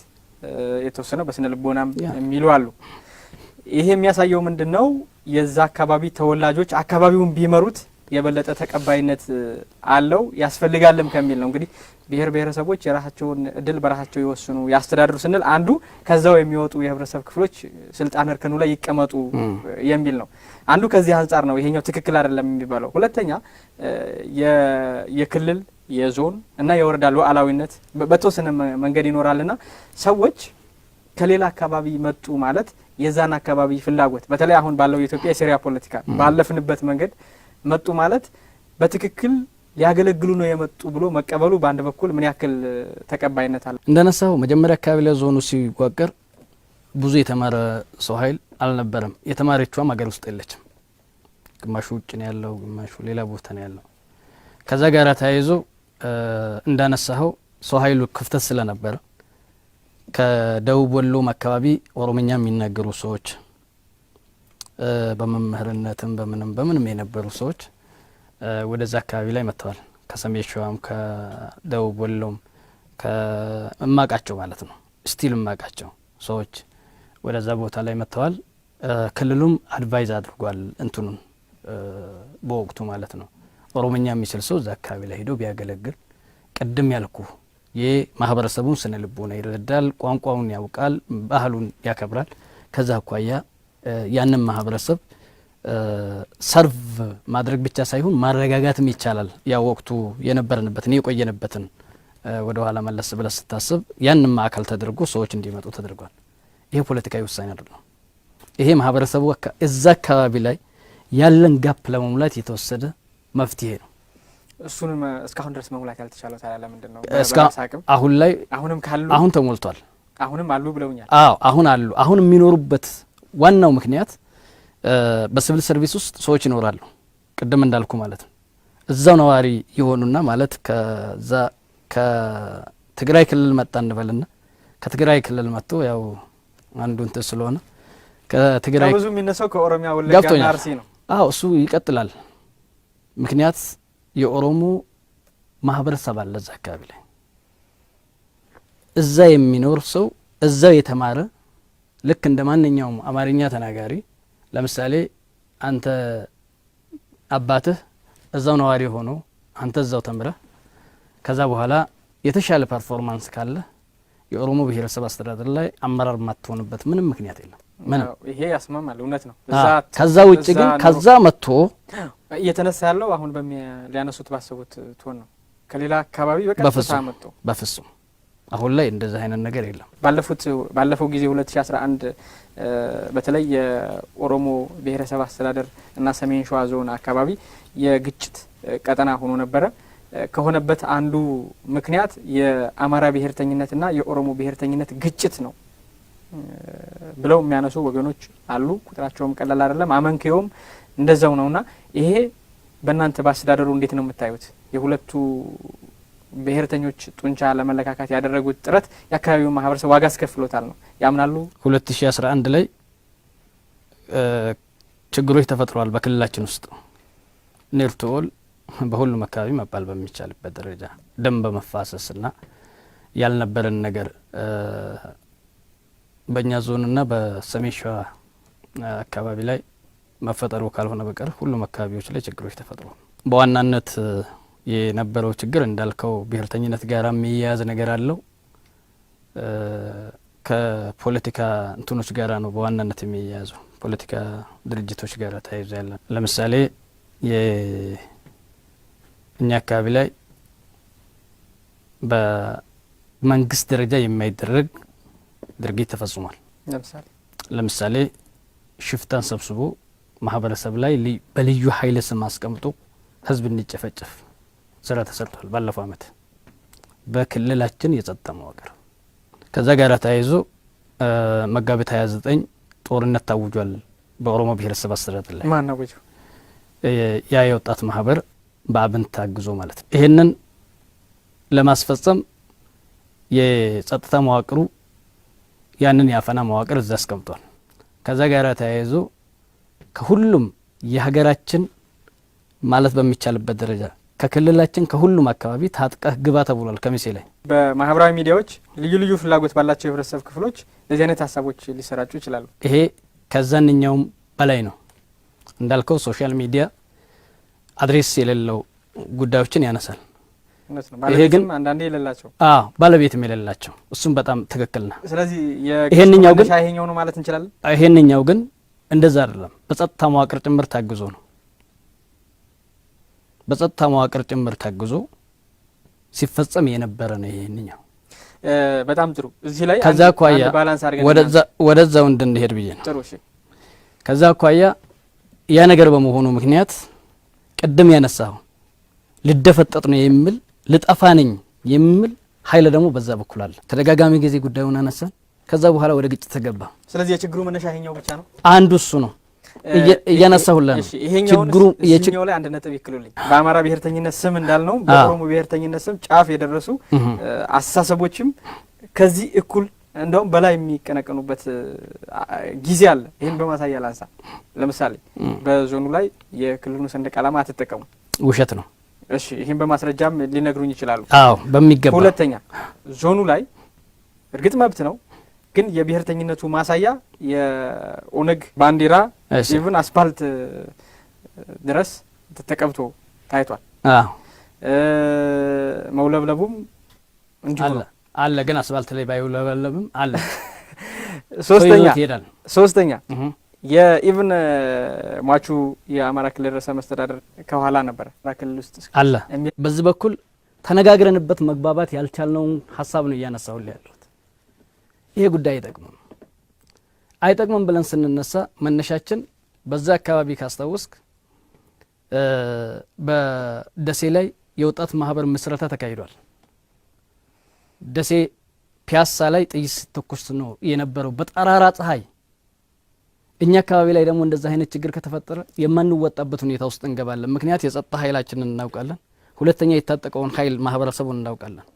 የተወሰነው በስነ ልቦናም የሚሉ አሉ። ይሄ የሚያሳየው ምንድነው? የዛ አካባቢ ተወላጆች አካባቢውን ቢመሩት የበለጠ ተቀባይነት አለው ያስፈልጋልም ከሚል ነው። እንግዲህ ብሔር ብሔረሰቦች የራሳቸውን እድል በራሳቸው ይወስኑ ያስተዳድሩ ስንል አንዱ ከዛው የሚወጡ የህብረተሰብ ክፍሎች ስልጣን እርከኑ ላይ ይቀመጡ የሚል ነው። አንዱ ከዚህ አንጻር ነው ይሄኛው ትክክል አይደለም የሚባለው። ሁለተኛ የክልል የዞን እና የወረዳ ሉዓላዊነት በተወሰነ መንገድ ይኖራልና ሰዎች ከሌላ አካባቢ መጡ ማለት የዛን አካባቢ ፍላጎት በተለይ አሁን ባለው የኢትዮጵያ የሴሪያ ፖለቲካ ባለፍንበት መንገድ መጡ ማለት በትክክል ሊያገለግሉ ነው የመጡ ብሎ መቀበሉ በአንድ በኩል ምን ያክል ተቀባይነት አለ? እንደነሳው መጀመሪያ አካባቢ ላይ ዞኑ ሲዋቀር ብዙ የተማረ ሰው ኃይል አልነበረም። የተማረችዋም ሀገር ውስጥ የለችም። ግማሹ ውጭ ነው ያለው፣ ግማሹ ሌላ ቦታ ነው ያለው። ከዛ ጋር ተያይዞ እንዳነሳው ሰው ኃይሉ ክፍተት ስለነበረ ከደቡብ ወሎም አካባቢ ኦሮምኛ የሚናገሩ ሰዎች በመምህርነትም በምንም የነበሩ ሰዎች ወደዛ አካባቢ ላይ መጥተዋል። ከሰሜን ሸዋም ከደቡብ ወሎም ከእማቃቸው ማለት ነው ስቲል እማቃቸው ሰዎች ወደዛ ቦታ ላይ መጥተዋል። ክልሉም አድቫይዝ አድርጓል እንትኑን በወቅቱ ማለት ነው ኦሮምኛ የሚችል ሰው እዛ አካባቢ ላይ ሄዶ ቢያገለግል ቅድም ያልኩ የማህበረሰቡን ስነ ልቦና ይረዳል፣ ቋንቋውን ያውቃል፣ ባህሉን ያከብራል። ከዛ አኳያ ያንን ማህበረሰብ ሰርቭ ማድረግ ብቻ ሳይሆን ማረጋጋትም ይቻላል። ያ ወቅቱ የነበረንበትን የቆየንበትን ወደ ኋላ መለስ ብለህ ስታስብ ያንን ማዕከል ተደርጎ ሰዎች እንዲመጡ ተደርጓል። ይሄ ፖለቲካዊ ውሳኔ አይደለም። ይሄ ማህበረሰቡ እዛ አካባቢ ላይ ያለን ጋፕ ለመሙላት የተወሰደ መፍትሄ ነው። እሱንም እስካሁን ድረስ መሙላት ያልተቻለው ታዲያ ለምንድን ነው? አሁን ላይ አሁንም ካሉ አሁን ተሞልቷል። አሁንም አሉ ብለውኛል። አዎ አሁን አሉ። አሁን የሚኖሩበት ዋናው ምክንያት በሲቪል ሰርቪስ ውስጥ ሰዎች ይኖራሉ። ቅድም እንዳልኩ ማለት ነው እዛው ነዋሪ የሆኑና ማለት ከዛ ከትግራይ ክልል መጣ እንበልና ከትግራይ ክልል መጥቶ ያው አንዱ እንትን ስለሆነ ከትግራይ ብዙ የሚነሳው ከኦሮሚያ ወለጋና አርሲ ነው። አዎ እሱ ይቀጥላል። ምክንያት የኦሮሞ ማህበረሰብ አለ እዛ አካባቢ ላይ እዛ የሚኖር ሰው እዛው የተማረ ልክ እንደ ማንኛውም አማርኛ ተናጋሪ ለምሳሌ አንተ አባትህ እዛው ነዋሪ ሆኖ አንተ እዛው ተምረህ ከዛ በኋላ የተሻለ ፐርፎርማንስ ካለ የኦሮሞ ብሔረሰብ አስተዳደር ላይ አመራር ማትሆንበት ምንም ምክንያት የለም። ምንም ይሄ ያስማማል፣ እውነት ነው። ከዛ ውጭ ግን ከዛ መጥቶ እየተነሳ ያለው አሁን ሊያነሱት ባሰቡት ትሆን ነው ከሌላ አካባቢ በቀጥታ መጥቶ በፍጹም አሁን ላይ እንደዛ አይነት ነገር የለም። ባለፈው ጊዜ 2011 በተለይ የኦሮሞ ብሔረሰብ አስተዳደር እና ሰሜን ሸዋ ዞን አካባቢ የግጭት ቀጠና ሆኖ ነበረ። ከሆነበት አንዱ ምክንያት የአማራ ብሔርተኝነትና የኦሮሞ ብሔርተኝነት ግጭት ነው ብለው የሚያነሱ ወገኖች አሉ። ቁጥራቸውም ቀላል አይደለም፣ አመንከውም እንደዛው ነውና ይሄ በእናንተ በአስተዳደሩ እንዴት ነው የምታዩት? የሁለቱ ብሔርተኞች ጡንቻ ለመለካካት ያደረጉት ጥረት የአካባቢውን ማህበረሰብ ዋጋ አስከፍሎታል ነው ያምናሉ? 2011 ላይ ችግሮች ተፈጥረዋል በክልላችን ውስጥ ኔርቶል በሁሉም አካባቢ መባል በሚቻልበት ደረጃ ደም በመፋሰስና ያልነበረን ነገር በእኛ ዞንና በሰሜን ሸዋ አካባቢ ላይ መፈጠሩ ካልሆነ በቀር ሁሉም አካባቢዎች ላይ ችግሮች ተፈጥረዋል። በዋናነት የነበረው ችግር እንዳልከው ብሔርተኝነት ጋር የሚያያዝ ነገር አለው። ከፖለቲካ እንትኖች ጋራ ነው በዋናነት የሚያያዘው ፖለቲካ ድርጅቶች ጋር ተያይዞ ያለ ለምሳሌ እኛ አካባቢ ላይ በመንግስት ደረጃ የማይደረግ ድርጊት ተፈጽሟል። ለምሳሌ ሽፍታን ሰብስቦ ማህበረሰብ ላይ በልዩ ኃይል ስም አስቀምጦ ህዝብ እንዲጨፈጨፍ ስራ ተሰርቷል ባለፈው አመት በክልላችን የጸጥታ መዋቅር። ከዛ ጋር ተያይዞ መጋቢት 29 ጦርነት ታውጇል በኦሮሞ ብሔረሰብ አስተዳደር ላይ። ማን ነው ወጁ? ያ የወጣት ማህበር በአብን ታግዞ ማለት ነው። ይሄንን ለማስፈጸም የጸጥታ መዋቅሩ ያንን ያፈና መዋቅር እዛ አስቀምጧል። ከዛ ጋር ተያይዞ ከሁሉም የሀገራችን ማለት በሚቻልበት ደረጃ ከክልላችን ከሁሉም አካባቢ ታጥቀህ ግባ ተብሏል። ከሚሴ ላይ በማህበራዊ ሚዲያዎች ልዩ ልዩ ፍላጎት ባላቸው የህብረተሰብ ክፍሎች ለዚህ አይነት ሀሳቦች ሊሰራጩ ይችላሉ። ይሄ ከዛንኛውም በላይ ነው። እንዳልከው ሶሻል ሚዲያ አድሬስ የሌለው ጉዳዮችን ያነሳል። ይሄ ግን አንዳንዴ የሌላቸው ባለቤትም የሌላቸው እሱም በጣም ትክክል ነው። ስለዚህ ይሄንኛው ግን ይሄኛው ነው ማለት እንችላለን። ይሄንኛው ግን እንደዛ አይደለም። በጸጥታ መዋቅር ጭምር ታግዞ ነው። በጸጥታ መዋቅር ጭምር ታግዞ ሲፈጸም የነበረ ነው ይሄንኛው። በጣም ጥሩ። እዚህ ላይ ከዛ አኳያ ወደዛው እንድንሄድ ብዬ ነው። ጥሩ እሺ። ከዛ አኳያ ያ ነገር በመሆኑ ምክንያት ቅድም ያነሳው ልደፈጠጥ ነው የሚል ልጠፋ ነኝ የሚል ኃይል ደግሞ በዛ በኩል አለ። ተደጋጋሚ ጊዜ ጉዳዩን አነሳን። ከዛ በኋላ ወደ ግጭት ተገባ። ስለዚህ የችግሩ መነሻ ይሄኛው ብቻ ነው። አንዱ እሱ ነው እያነሳሁላ ነው። ችግሩ የችኛው ላይ አንድ ነጥብ ይክሉልኝ። በአማራ ብሔርተኝነት ስም እንዳልነው በኦሮሞ ብሔርተኝነት ስም ጫፍ የደረሱ አስተሳሰቦችም ከዚህ እኩል እንደውም በላይ የሚቀነቀኑበት ጊዜ አለ። ይህን በማሳያ ላንሳ። ለምሳሌ በዞኑ ላይ የክልሉን ሰንደቅ ዓላማ አትጠቀሙ፣ ውሸት ነው። እሺ፣ ይህን በማስረጃም ሊነግሩኝ ይችላሉ። አዎ፣ በሚገባ። ሁለተኛ ዞኑ ላይ እርግጥ መብት ነው፣ ግን የብሔርተኝነቱ ማሳያ የኦነግ ባንዲራ ኢቭን አስፓልት ድረስ ተቀብቶ ታይቷል። አዎ፣ መውለብለቡም እንዲሁ አለ፣ ግን አስፓልት ላይ ባይውለበለብም አለ። ሶስተኛ የኢቭን ሟቹ የአማራ ክልል ርዕሰ መስተዳደር ከኋላ ነበረ አማራ ክልል ውስጥ አለ። በዚህ በኩል ተነጋግረንበት መግባባት ያልቻልነውን ሀሳብ ነው እያነሳሁልህ ያለሁት። ይሄ ጉዳይ አይጠቅምም ብለን ስንነሳ መነሻችን በዛ አካባቢ ካስታወስክ በደሴ ላይ የወጣት ማህበር ምስረታ ተካሂዷል። ደሴ ፒያሳ ላይ ጥይት ሲተኮስ ነው የነበረው በጠራራ ፀሐይ። እኛ አካባቢ ላይ ደግሞ እንደዛ አይነት ችግር ከተፈጠረ የማንወጣበት ሁኔታ ውስጥ እንገባለን። ምክንያት የጸጥታ ኃይላችንን እናውቃለን። ሁለተኛ የታጠቀውን ኃይል ማህበረሰቡን እናውቃለን።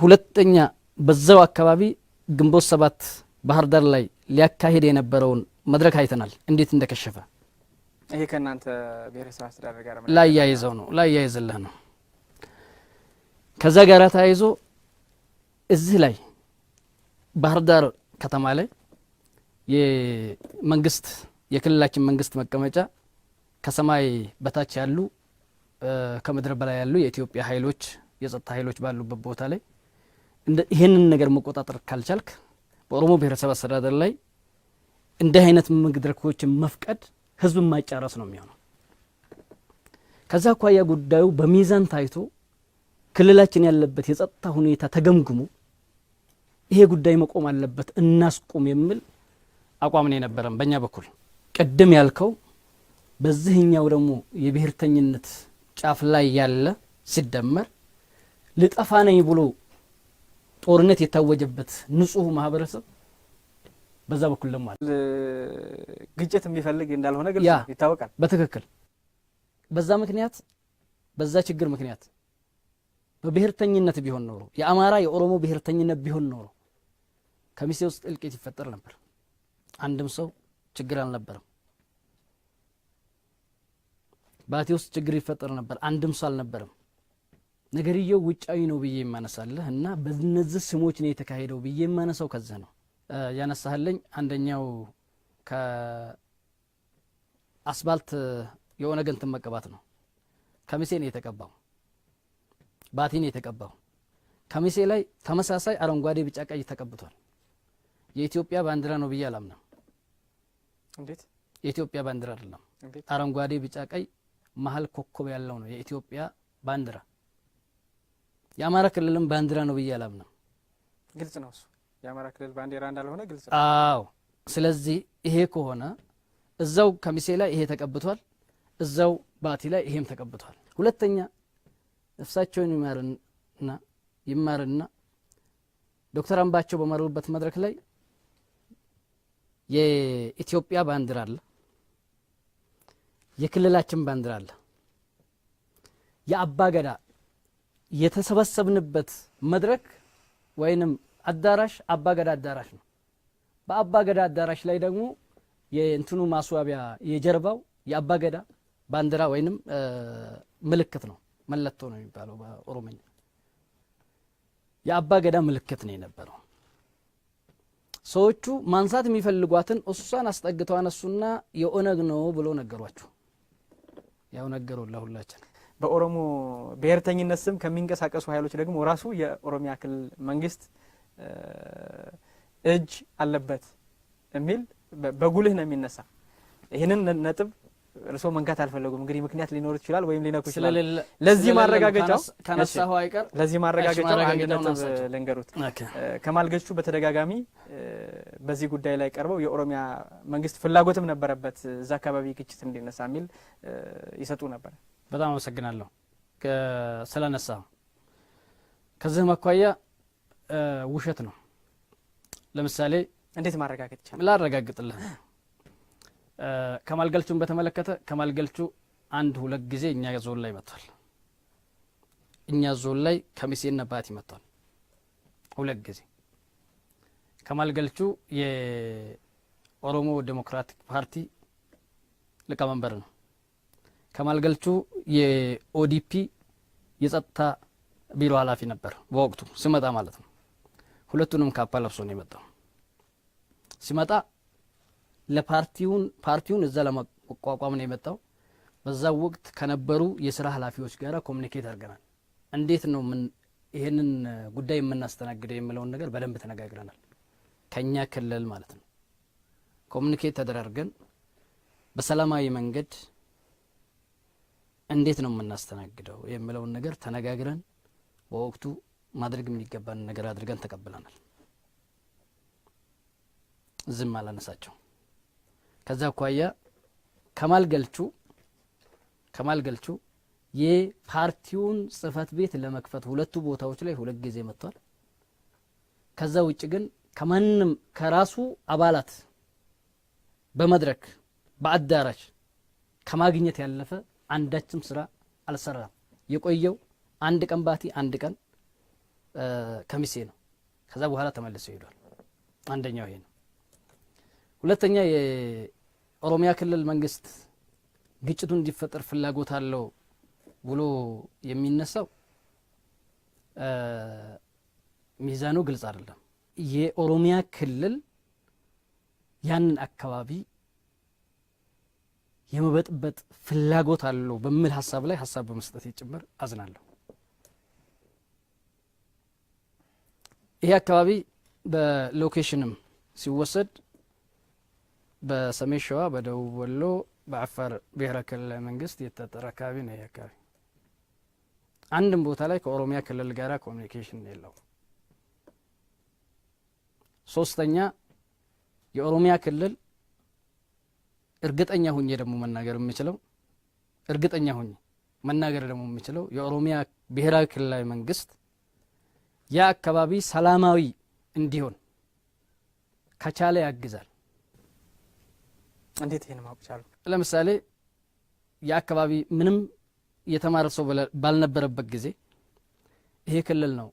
ሁለተኛ በዛው አካባቢ ግንቦት 7 ባህር ዳር ላይ ሊያካሄድ የነበረውን መድረክ አይተናል እንዴት እንደከሸፈ። ይሄ ከናንተ ብሔረሰብ አስተዳደር ጋር ላያይዝልህ ነው። ከዛ ጋር ተያይዞ እዚህ ላይ ባህር ዳር ከተማ ላይ የመንግስት የክልላችን መንግስት መቀመጫ ከሰማይ በታች ያሉ ከምድር በላይ ያሉ የኢትዮጵያ ኃይሎች የጸጥታ ኃይሎች ባሉበት ቦታ ላይ ይሄንን ነገር መቆጣጠር ካልቻልክ በኦሮሞ ብሔረሰብ አስተዳደር ላይ እንዲህ አይነት መድረኮችን መፍቀድ ህዝብን ማጫረስ ነው የሚሆነው። ከዛ አኳያ ጉዳዩ በሚዛን ታይቶ ክልላችን ያለበት የጸጥታ ሁኔታ ተገምግሞ ይሄ ጉዳይ መቆም አለበት እናስቆም የሚል አቋም ነው የነበረን በእኛ በኩል። ቅድም ያልከው በዚህኛው ደግሞ የብሔርተኝነት ጫፍ ላይ ያለ ሲደመር ልጠፋ ነኝ ብሎ ጦርነት የታወጀበት ንጹህ ማህበረሰብ በዛ በኩል ደግሞ አለ ግጭት የሚፈልግ እንዳልሆነ ግልጽ ይታወቃል በትክክል። በዛ ምክንያት በዛ ችግር ምክንያት በብሔርተኝነት ቢሆን ኖሮ የአማራ የኦሮሞ ብሔርተኝነት ቢሆን ኖሮ ከሚሴ ውስጥ እልቂት ይፈጠር ነበር። አንድም ሰው ችግር አልነበረም። ባቲ ውስጥ ችግር ይፈጠር ነበር። አንድም ሰው አልነበረም። ነገርየው ውጫዊ ነው ብዬ የማነሳለህ እና በእነዚህ ስሞች ነው የተካሄደው ብዬ የማነሳው ከዛ ነው ያነሳህልኝ። አንደኛው ከአስፋልት የሆነ ገንትን መቀባት ነው። ከሚሴ ነው የተቀባው፣ ባቲ ነው የተቀባው። ከሚሴ ላይ ተመሳሳይ አረንጓዴ ቢጫ ቀይ ተቀብቷል። የኢትዮጵያ ባንዲራ ነው ብዬ አላምንም። እንዴት የኢትዮጵያ ባንዲራ አይደለም። አረንጓዴ ቢጫ ቀይ መሀል ኮከብ ያለው ነው የኢትዮጵያ ባንዲራ። የአማራ ክልልም ባንዲራ ነው ብዬ አላምንም። ግልጽ ነው እሱ የአማራ ክልል ባንዲራ እንዳልሆነ ግልጽ ነው። አዎ፣ ስለዚህ ይሄ ከሆነ እዛው ከሚሴ ላይ ይሄ ተቀብቷል፣ እዛው ባቲ ላይ ይሄም ተቀብቷል። ሁለተኛ ነፍሳቸውን ይማርና ዶክተር አምባቸው በመሩበት መድረክ ላይ የኢትዮጵያ ባንዲራ አለ፣ የክልላችን ባንዲራ አለ። የአባገዳ የተሰበሰብንበት መድረክ ወይንም አዳራሽ አባገዳ አዳራሽ ነው። በአባገዳ አዳራሽ ላይ ደግሞ የእንትኑ ማስዋቢያ የጀርባው የአባገዳ ባንዲራ ወይንም ምልክት ነው፣ መለቶ ነው የሚባለው በኦሮሞኛ። የአባገዳ ምልክት ነው የነበረው። ሰዎቹ ማንሳት የሚፈልጓትን እሷን አስጠግተው አነሱና የኦነግ ነው ብሎ ነገሯቸው። ያው ነገሩ ለሁላችን በኦሮሞ ብሔርተኝነት ስም ከሚንቀሳቀሱ ኃይሎች ደግሞ ራሱ የኦሮሚያ ክልል መንግስት እጅ አለበት የሚል በጉልህ ነው የሚነሳ። ይህንን ነጥብ እርስዎ መንካት አልፈለጉም። እንግዲህ ምክንያት ሊኖር ይችላል ወይም ሊነኩ ይችላል። ለዚህ ማረጋገጫው ከነሳው አይቀር ለዚህ ማረጋገጫው አንድ ነጥብ ልንገሩት። ከማል ገቹ በተደጋጋሚ በዚህ ጉዳይ ላይ ቀርበው የኦሮሚያ መንግስት ፍላጎትም ነበረበት እዛ አካባቢ ግጭት እንዲነሳ የሚል ይሰጡ ነበር። በጣም አመሰግናለሁ ስለነሳ። ከዚህ ማኳያ ውሸት ነው። ለምሳሌ እንዴት ማረጋገጥ ይችላል? ላረጋግጥልህ። ከማል ገልቹን በተመለከተ ከማል ገልቹ 1-2 ጊዜ እኛ ዞን ላይ መጥቷል። እኛ ዞን ላይ ከሚሴና ባቲ መጥቷል 2 ጊዜ። ከማል ገልቹ የኦሮሞ ዴሞክራቲክ ፓርቲ ሊቀመንበር ነው። ከማል ገልቹ የኦዲፒ የጸጥታ ቢሮ ኃላፊ ነበር በወቅቱ ሲመጣ ማለት ነው። ሁለቱንም ካፓ ለብሶ ነው የመጣው። ሲመጣ ፓርቲውን እዛ ለማቋቋም ነው የመጣው። በዛ ወቅት ከነበሩ የስራ ኃላፊዎች ጋር ኮሚኒኬት አድርገናል። እንዴት ነው ይሄንን ጉዳይ የምናስተናግደው የሚለውን ነገር በደንብ ተነጋግረናል። ከኛ ክልል ማለት ነው ኮሚኒኬት ተደራርገን በሰላማዊ መንገድ እንዴት ነው የምናስተናግደው የሚለውን ነገር ተነጋግረን በወቅቱ ማድረግ የሚገባን ነገር አድርገን ተቀብለናል። ዝም አላነሳቸው። ከዛ አኳያ ከማል ገልቹ የፓርቲውን ጽህፈት ቤት ለመክፈት 2 ቦታዎች ላይ 2 ጊዜ መጥቷል። ከዛ ውጭ ግን ከማንም ከራሱ አባላት በመድረክ በአዳራሽ ከማግኘት ያለፈ አንዳችም ስራ አልሰራም። የቆየው 1 ቀን ባቲ 1 ቀን ከሚሴ ነው። ከዛ በኋላ ተመልሶ ሄዷል። አንደኛው ይሄ ነው። ሁለተኛ የኦሮሚያ ክልል መንግስት ግጭቱ እንዲፈጠር ፍላጎት አለው ብሎ የሚነሳው ሚዛኑ ግልጽ አይደለም። የኦሮሚያ ክልል ያንን አካባቢ የመበጥበጥ ፍላጎት አለው በሚል ሀሳብ ላይ ሀሳብ በመስጠት ጭምር አዝናለሁ። ይሄ አካባቢ በሎኬሽንም ሲወሰድ በሰሜን ሸዋ፣ በደቡብ ወሎ፣ በአፋር ብሔራዊ ክልላዊ መንግስት የተጠራ አካባቢ ነው። ይሄ አካባቢ አንድም ቦታ ላይ ከኦሮሚያ ክልል ጋር ኮሚኒኬሽን የለው። ሶስተኛ የኦሮሚያ ክልል እርግጠኛ ሁኜ ደግሞ መናገር የምችለው የኦሮሚያ ብሔራዊ ክልላዊ መንግስት ያ አካባቢ ሰላማዊ እንዲሆን ከቻለ ያግዛል። እንዴት ይሄን ማወቅ ቻሉ? ለምሳሌ ያ አካባቢ ምንም የተማረ ሰው ባልነበረበት ጊዜ ይሄ ክልል ነው።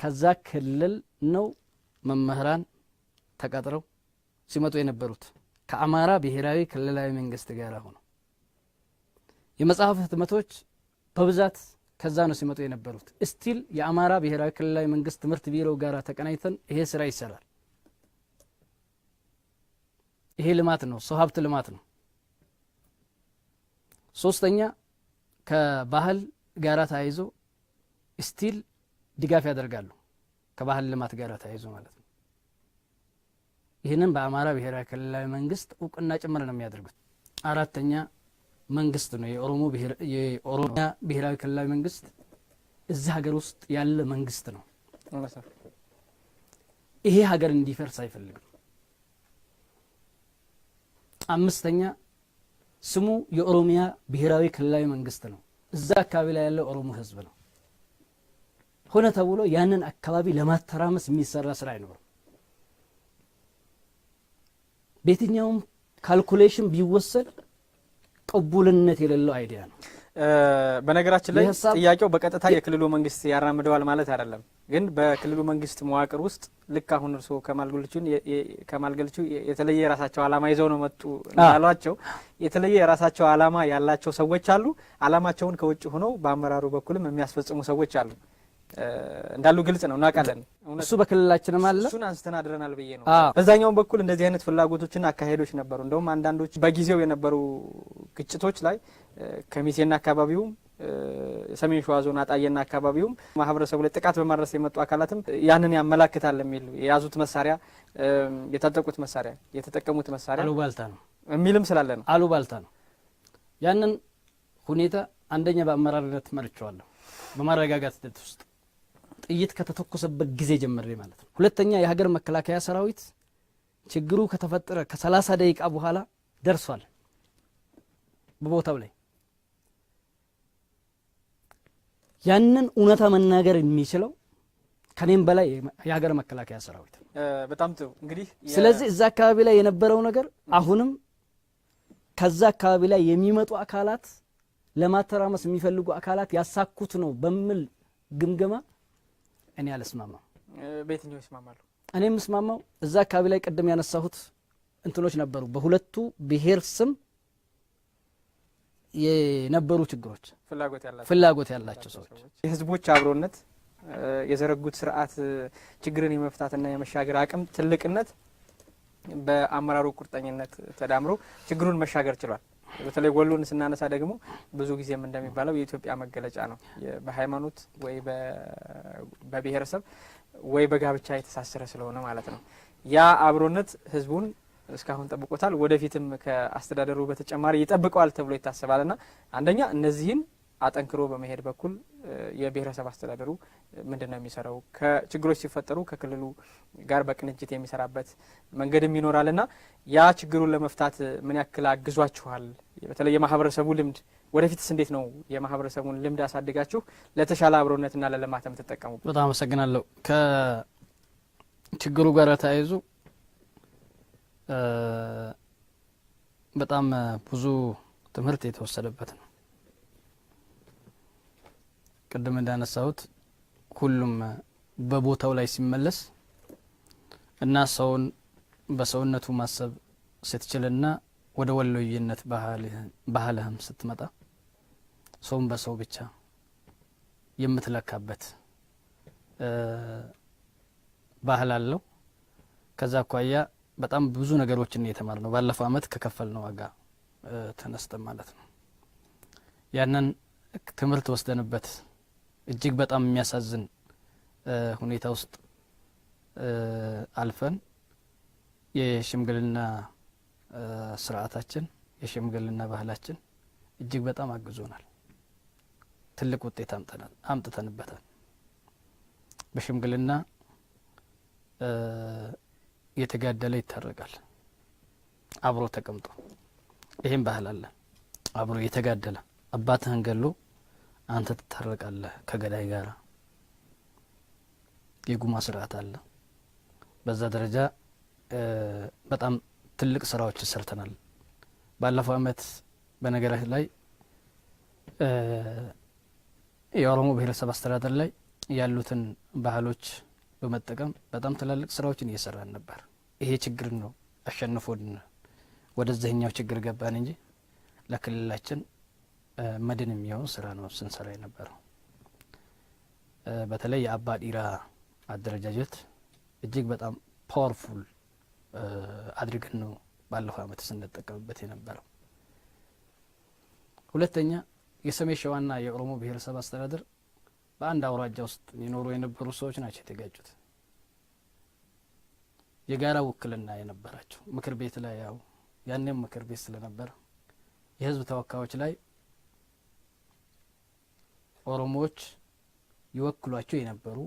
ከዛ ክልል ነው መምህራን ተቀጥረው ሲመጡ የነበሩት ከአማራ ብሔራዊ ክልላዊ መንግስት ጋር ሆነው የመጽሐፍ ህትመቶች በብዛት ከዛ ነው ሲመጡ የነበሩት። ስቲል የአማራ ብሔራዊ ክልላዊ መንግስት ትምህርት ቢሮ ጋር ተቀናይተን ይሄ ስራ ይሰራል። ይሄ ልማት ነው፣ ሰው ሀብት ልማት ነው። ሶስተኛ ከባህል ጋራ ተያይዞ ስቲል ድጋፍ ያደርጋሉ፣ ከባህል ልማት ጋራ ተያይዞ ማለት ነው። ይህንን በአማራ ብሔራዊ ክልላዊ መንግስት እውቅና ጭምር ነው የሚያደርጉት። አራተኛ መንግስት ነው፣ የኦሮሚያ ብሔራዊ ክልላዊ መንግስት እዚህ ሀገር ውስጥ ያለ መንግስት ነው። ይሄ ሀገር እንዲፈርስ አይፈልግም። አምስተኛ ስሙ የኦሮሚያ ብሔራዊ ክልላዊ መንግስት ነው። እዛ አካባቢ ላይ ያለው ኦሮሞ ህዝብ ነው። ሆነ ተብሎ ያንን አካባቢ ለማተራመስ የሚሰራ ስራ አይኖርም። በየትኛውም ካልኩሌሽን ቢወሰድ ቅቡልነት የሌለው አይዲያ ነው። በነገራችን ላይ ጥያቄው በቀጥታ የክልሉ መንግስት ያራምደዋል ማለት አይደለም። ግን በክልሉ መንግስት መዋቅር ውስጥ ልክ አሁን እርስዎ ከማል ገልቹ የተለየ የራሳቸው አላማ ይዘው ነው መጡ እንዳሏቸው የተለየ የራሳቸው አላማ ያላቸው ሰዎች አሉ። አላማቸውን ከውጭ ሆነው በአመራሩ በኩልም የሚያስፈጽሙ ሰዎች አሉ እንዳሉ ግልጽ ነው፣ እናውቃለን። እሱ በክልላችንም አለ። እሱን አንስተን አድረናል ብዬ ነው። በዛኛው በኩል እንደዚህ አይነት ፍላጎቶችና አካሄዶች ነበሩ። እንደውም አንዳንዶች በጊዜው የነበሩ ግጭቶች ላይ ከሚሴና አካባቢውም ሰሜን ሸዋ ዞን አጣዬና አካባቢውም ማህበረሰቡ ላይ ጥቃት በማድረስ የመጡ አካላትም ያንን ያመላክታል የሚል የያዙት መሳሪያ የታጠቁት መሳሪያ የተጠቀሙት መሳሪያ አሉባልታ ነው የሚልም ስላለ ነው። አሉባልታ ነው። ያንን ሁኔታ አንደኛ በአመራርነት መርቸዋለሁ፣ በማረጋጋት ሂደት ውስጥ ጥይት ከተተኮሰበት ጊዜ ጀምሬ ማለት ነው። ሁለተኛ የሀገር መከላከያ ሰራዊት ችግሩ ከተፈጠረ ከ30 ደቂቃ በኋላ ደርሷል በቦታው ላይ። ያንን እውነታ መናገር የሚችለው ከኔም በላይ የሀገር መከላከያ ሰራዊት በጣም ጥሩ። እንግዲህ ስለዚህ እዛ አካባቢ ላይ የነበረው ነገር አሁንም ከዛ አካባቢ ላይ የሚመጡ አካላት ለማተራመስ የሚፈልጉ አካላት ያሳኩት ነው በሚል ግምገማ እኔ አልስማማም። በየትኛው ይስማማሉ? እኔ የምስማማው እዛ አካባቢ ላይ ቀደም ያነሳሁት እንትኖች ነበሩ። በሁለቱ ብሔር ስም የነበሩ ችግሮች፣ ፍላጎት ያላቸው ሰዎች የህዝቦች አብሮነት የዘረጉት ስርዓት ችግርን የመፍታትና የመሻገር አቅም ትልቅነት በአመራሩ ቁርጠኝነት ተዳምሮ ችግሩን መሻገር ችሏል። በተለይ ወሎን ስናነሳ ደግሞ ብዙ ጊዜም እንደሚባለው የኢትዮጵያ መገለጫ ነው። በሃይማኖት ወይ በብሔረሰብ ወይ በጋብቻ የተሳሰረ ስለሆነ ማለት ነው። ያ አብሮነት ህዝቡን እስካሁን ጠብቆታል። ወደፊትም ከአስተዳደሩ በተጨማሪ ይጠብቀዋል ተብሎ ይታሰባልና አንደኛ እነዚህን አጠንክሮ በመሄድ በኩል የብሔረሰብ አስተዳደሩ ምንድነው የሚሰራው? ከችግሮች ሲፈጠሩ ከክልሉ ጋር በቅንጅት የሚሰራበት መንገድም ይኖራልና ያ ችግሩን ለመፍታት ምን ያክል አግዟችኋል? በተለይ የማህበረሰቡ ልምድ ወደፊትስ እንዴት ነው የማህበረሰቡን ልምድ አሳድጋችሁ ለተሻለ አብሮነትና ለልማትም ተጠቀሙ? በጣም አመሰግናለሁ። ከችግሩ ጋር ተያይዞ በጣም ብዙ ትምህርት የተወሰደበት ነው። ቅድም እንዳነሳሁት ሁሉም በቦታው ላይ ሲመለስ እና ሰውን በሰውነቱ ማሰብ ስትችልና ወደ ወሎይነት ባህልህም ስትመጣ ሰውን በሰው ብቻ የምትለካበት ባህል አለው። ከዛ አኳያ በጣም ብዙ ነገሮችን የተማርነው ባለፈው አመት ከከፈልነው ዋጋ ተነስተን ማለት ነው። ያንን ትምህርት ወስደንበት እጅግ በጣም የሚያሳዝን ሁኔታ ውስጥ አልፈን የሽምግልና ስርዓታችን የሽምግልና ባህላችን እጅግ በጣም አግዞናል። ትልቅ ውጤት አምጥተንበታል። በሽምግልና የተጋደለ ይታረቃል አብሮ ተቀምጦ። ይሄን ባህል አለ። አብሮ የተጋደለ አባትህን ገሎ አንተ ትታረቃለህ ከገዳይ ጋራ። የጉማ ስርዓት አለ። በዛ ደረጃ በጣም ትልቅ ስራዎች ሰርተናል። ባለፈው አመት በነገራችን ላይ የኦሮሞ ብሔረሰብ አስተዳደር ላይ ያሉትን ባህሎች በመጠቀም በጣም ትላልቅ ስራዎችን እየሰራን ነበር። ይሄ ችግር ነው አሸንፎን ወደዚህኛው ችግር ገባን እንጂ ለክልላችን መድን የሚሆን ስራ ነው ስንሰራ የነበረው። በተለይ የአባ ዲራ አደረጃጀት እጅግ በጣም ፓወርፉል አድርገን ነው ባለፈው አመት ስንጠቀምበት የነበረው። ሁለተኛ የሰሜን ሸዋና የኦሮሞ ብሔረሰብ አስተዳደር በአንድ አውራጃ ውስጥ የኖሩ የነበሩ ሰዎች ናቸው የተጋጩት። የጋራ ውክልና የነበራቸው ምክር ቤት ላይ ያው ያኔም ምክር ቤት ስለነበር የህዝብ ተወካዮች ላይ ኦሮሞዎች ይወክሏቸው የነበሩ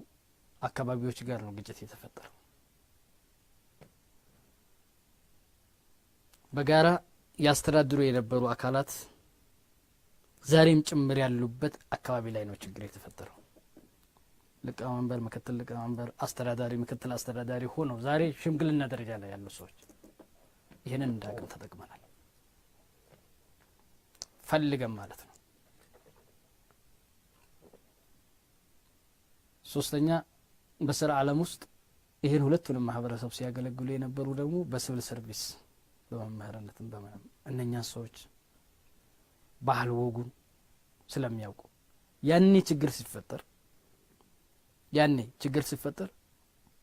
አካባቢዎች ጋር ነው ግጭት የተፈጠረው። በጋራ ያስተዳድሩ የነበሩ አካላት ዛሬም ጭምር ያሉበት አካባቢ ላይ ነው ችግር የተፈጠረው። ሊቀመንበር፣ ምክትል ሊቀመንበር፣ አስተዳዳሪ፣ ምክትል አስተዳዳሪ ሆነው ዛሬ ሽምግልና ደረጃ ላይ ያሉ ሰዎች ይህንን እንዳቅም ተጠቅመናል ፈልገም ማለት ነው። ሶስተኛ በስራ ዓለም ውስጥ ይህን ሁለቱንም ማህበረሰብ ሲያገለግሉ የነበሩ ደግሞ በሲቪል ሰርቪስ በመምህርነትም በመም እነኛን ሰዎች ባህል ወጉን ስለሚያውቁ ያኔ ችግር ሲፈጠር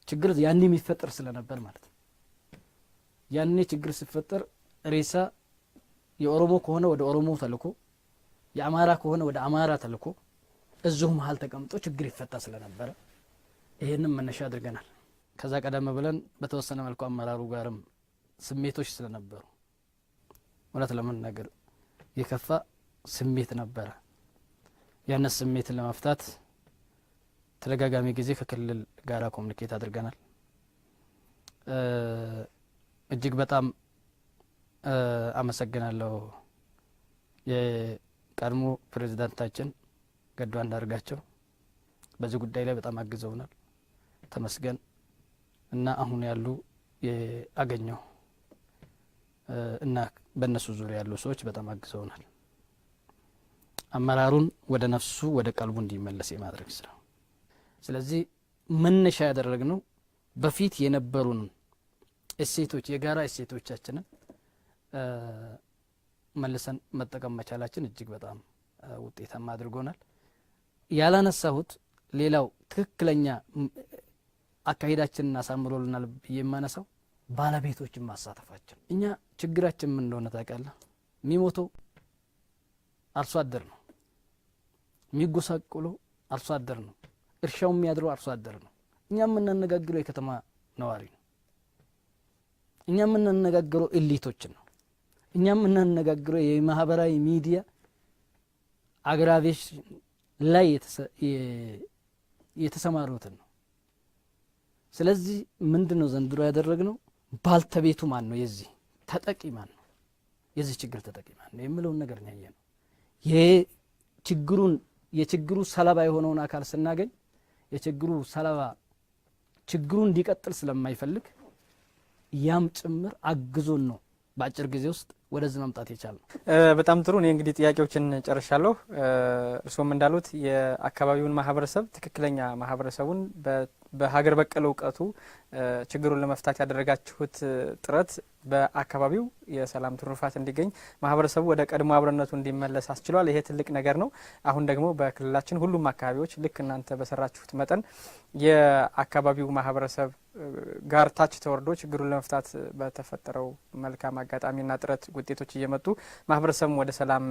ችግር ያኔ የሚፈጠር ስለነበር ማለት ነው። ያኔ ችግር ሲፈጠር ሬሳ የኦሮሞ ከሆነ ወደ ኦሮሞ ተልኮ የአማራ ከሆነ ወደ አማራ ተልኮ እዚሁ መሀል ተቀምጦ ችግር ይፈታ ስለነበረ ይሄንን መነሻ አድርገናል። ከዛ ቀደም ብለን በተወሰነ መልኩ አመራሩ ጋርም ስሜቶች ስለነበሩ እውነት ለመናገር የከፋ ስሜት ነበረ። ያንን ስሜትን ለመፍታት ተደጋጋሚ ጊዜ ከክልል ጋራ ኮሙኒኬት አድርገናል። እጅግ በጣም አመሰግናለሁ የቀድሞ ፕሬዝዳንታችን ገዱ አንዳርጋቸው በዚህ ጉዳይ ላይ በጣም አግዘውናል። ተመስገን እና አሁን ያሉ የአገኘው እና በእነሱ ዙሪያ ያሉ ሰዎች በጣም አግዘውናል። አመራሩን ወደ ነፍሱ ወደ ቀልቡ እንዲመለስ የማድረግ ስራ። ስለዚህ መነሻ ያደረግነው በፊት የነበሩን እሴቶች የጋራ እሴቶቻችንን መልሰን መጠቀም መቻላችን እጅግ በጣም ውጤታማ አድርጎናል። ያላነሳሁት ሌላው ትክክለኛ አካሄዳችንን አሳምሮልናል ብዬ የማነሳው ባለቤቶችን ማሳተፋችን። እኛ ችግራችን ምን እንደሆነ ታውቃለህ? የሚሞተው አርሶ አደር ነው፣ የሚጎሳቆለው አርሶ አደር ነው፣ እርሻው የሚያድረው አርሶ አደር ነው። እኛ የምናነጋግረው የከተማ ነዋሪ ነው። እኛ የምናነጋግረው ኤሊቶችን ነው። እኛ የምናነጋግረው የማህበራዊ ሚዲያ አግራቬሽን ላይ የተሰማሩትን ነው። ስለዚህ ምንድነው ዘንድሮ ያደረግነው? ባልተቤቱ ማን ነው? የዚህ ተጠቂ ማን ነው? የዚህ ችግር ተጠቂ ማን ነው የሚለውን ነገር ነው ያየነው። የችግሩ ሰለባ የሆነውን አካል ስናገኝ የችግሩ ሰለባ ችግሩ እንዲቀጥል ስለማይፈልግ ያም ጭምር አግዞን ነው በአጭር ጊዜ ውስጥ ወደዚህ መምጣት የቻልነው። በጣም ጥሩ። እኔ እንግዲህ ጥያቄዎችን ጨርሻለሁ። እርስዎም እንዳሉት የአካባቢውን ማህበረሰብ ትክክለኛ ማህበረሰቡን በሀገር በቀል እውቀቱ ችግሩን ለመፍታት ያደረጋችሁት ጥረት በአካባቢው የሰላም ትሩፋት እንዲገኝ ማህበረሰቡ ወደ ቀድሞ አብረነቱ እንዲመለስ አስችሏል። ይሄ ትልቅ ነገር ነው። አሁን ደግሞ በክልላችን ሁሉም አካባቢዎች ልክ እናንተ በሰራችሁት መጠን የአካባቢው ማህበረሰብ ጋር ታች ተወርዶ ችግሩን ለመፍታት በተፈጠረው መልካም አጋጣሚና ጥረት ውጤቶች እየመጡ ማህበረሰቡም ወደ ሰላም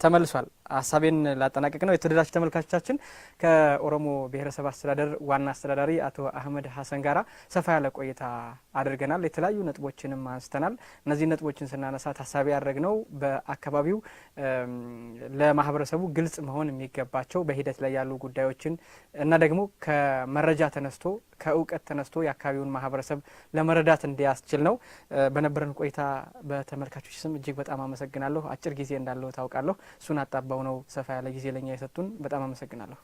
ተመልሷል። ሀሳቤን ላጠናቀቅ ነው። የተወደዳችሁ ተመልካቾቻችን ከኦሮሞ ብሔረሰብ አስተዳደር ዋና አስተዳዳሪ አቶ አህመድ ሀሰን ጋራ ሰፋ ያለ ቆይታ አድርገናል። የተለያዩ ነጥቦችንም አንስተናል። እነዚህ ነጥቦችን ስናነሳ ታሳቢ ያደረግነው በአካባቢው ለማህበረሰቡ ግልጽ መሆን የሚገባቸው በሂደት ላይ ያሉ ጉዳዮችን እና ደግሞ ከመረጃ ተነስቶ ከእውቀት ተነስቶ የአካባቢውን ማህበረሰብ ለመረዳት እንዲያስችል ነው። በነበረን ቆይታ በተመልካቾች ስም እጅግ በጣም አመሰግናለሁ። አጭር ጊዜ እንዳለው ታውቃለሁ። እሱን አጣባው ነው ሰፋ ያለ ጊዜ ለኛ የሰጡን። በጣም አመሰግናለሁ።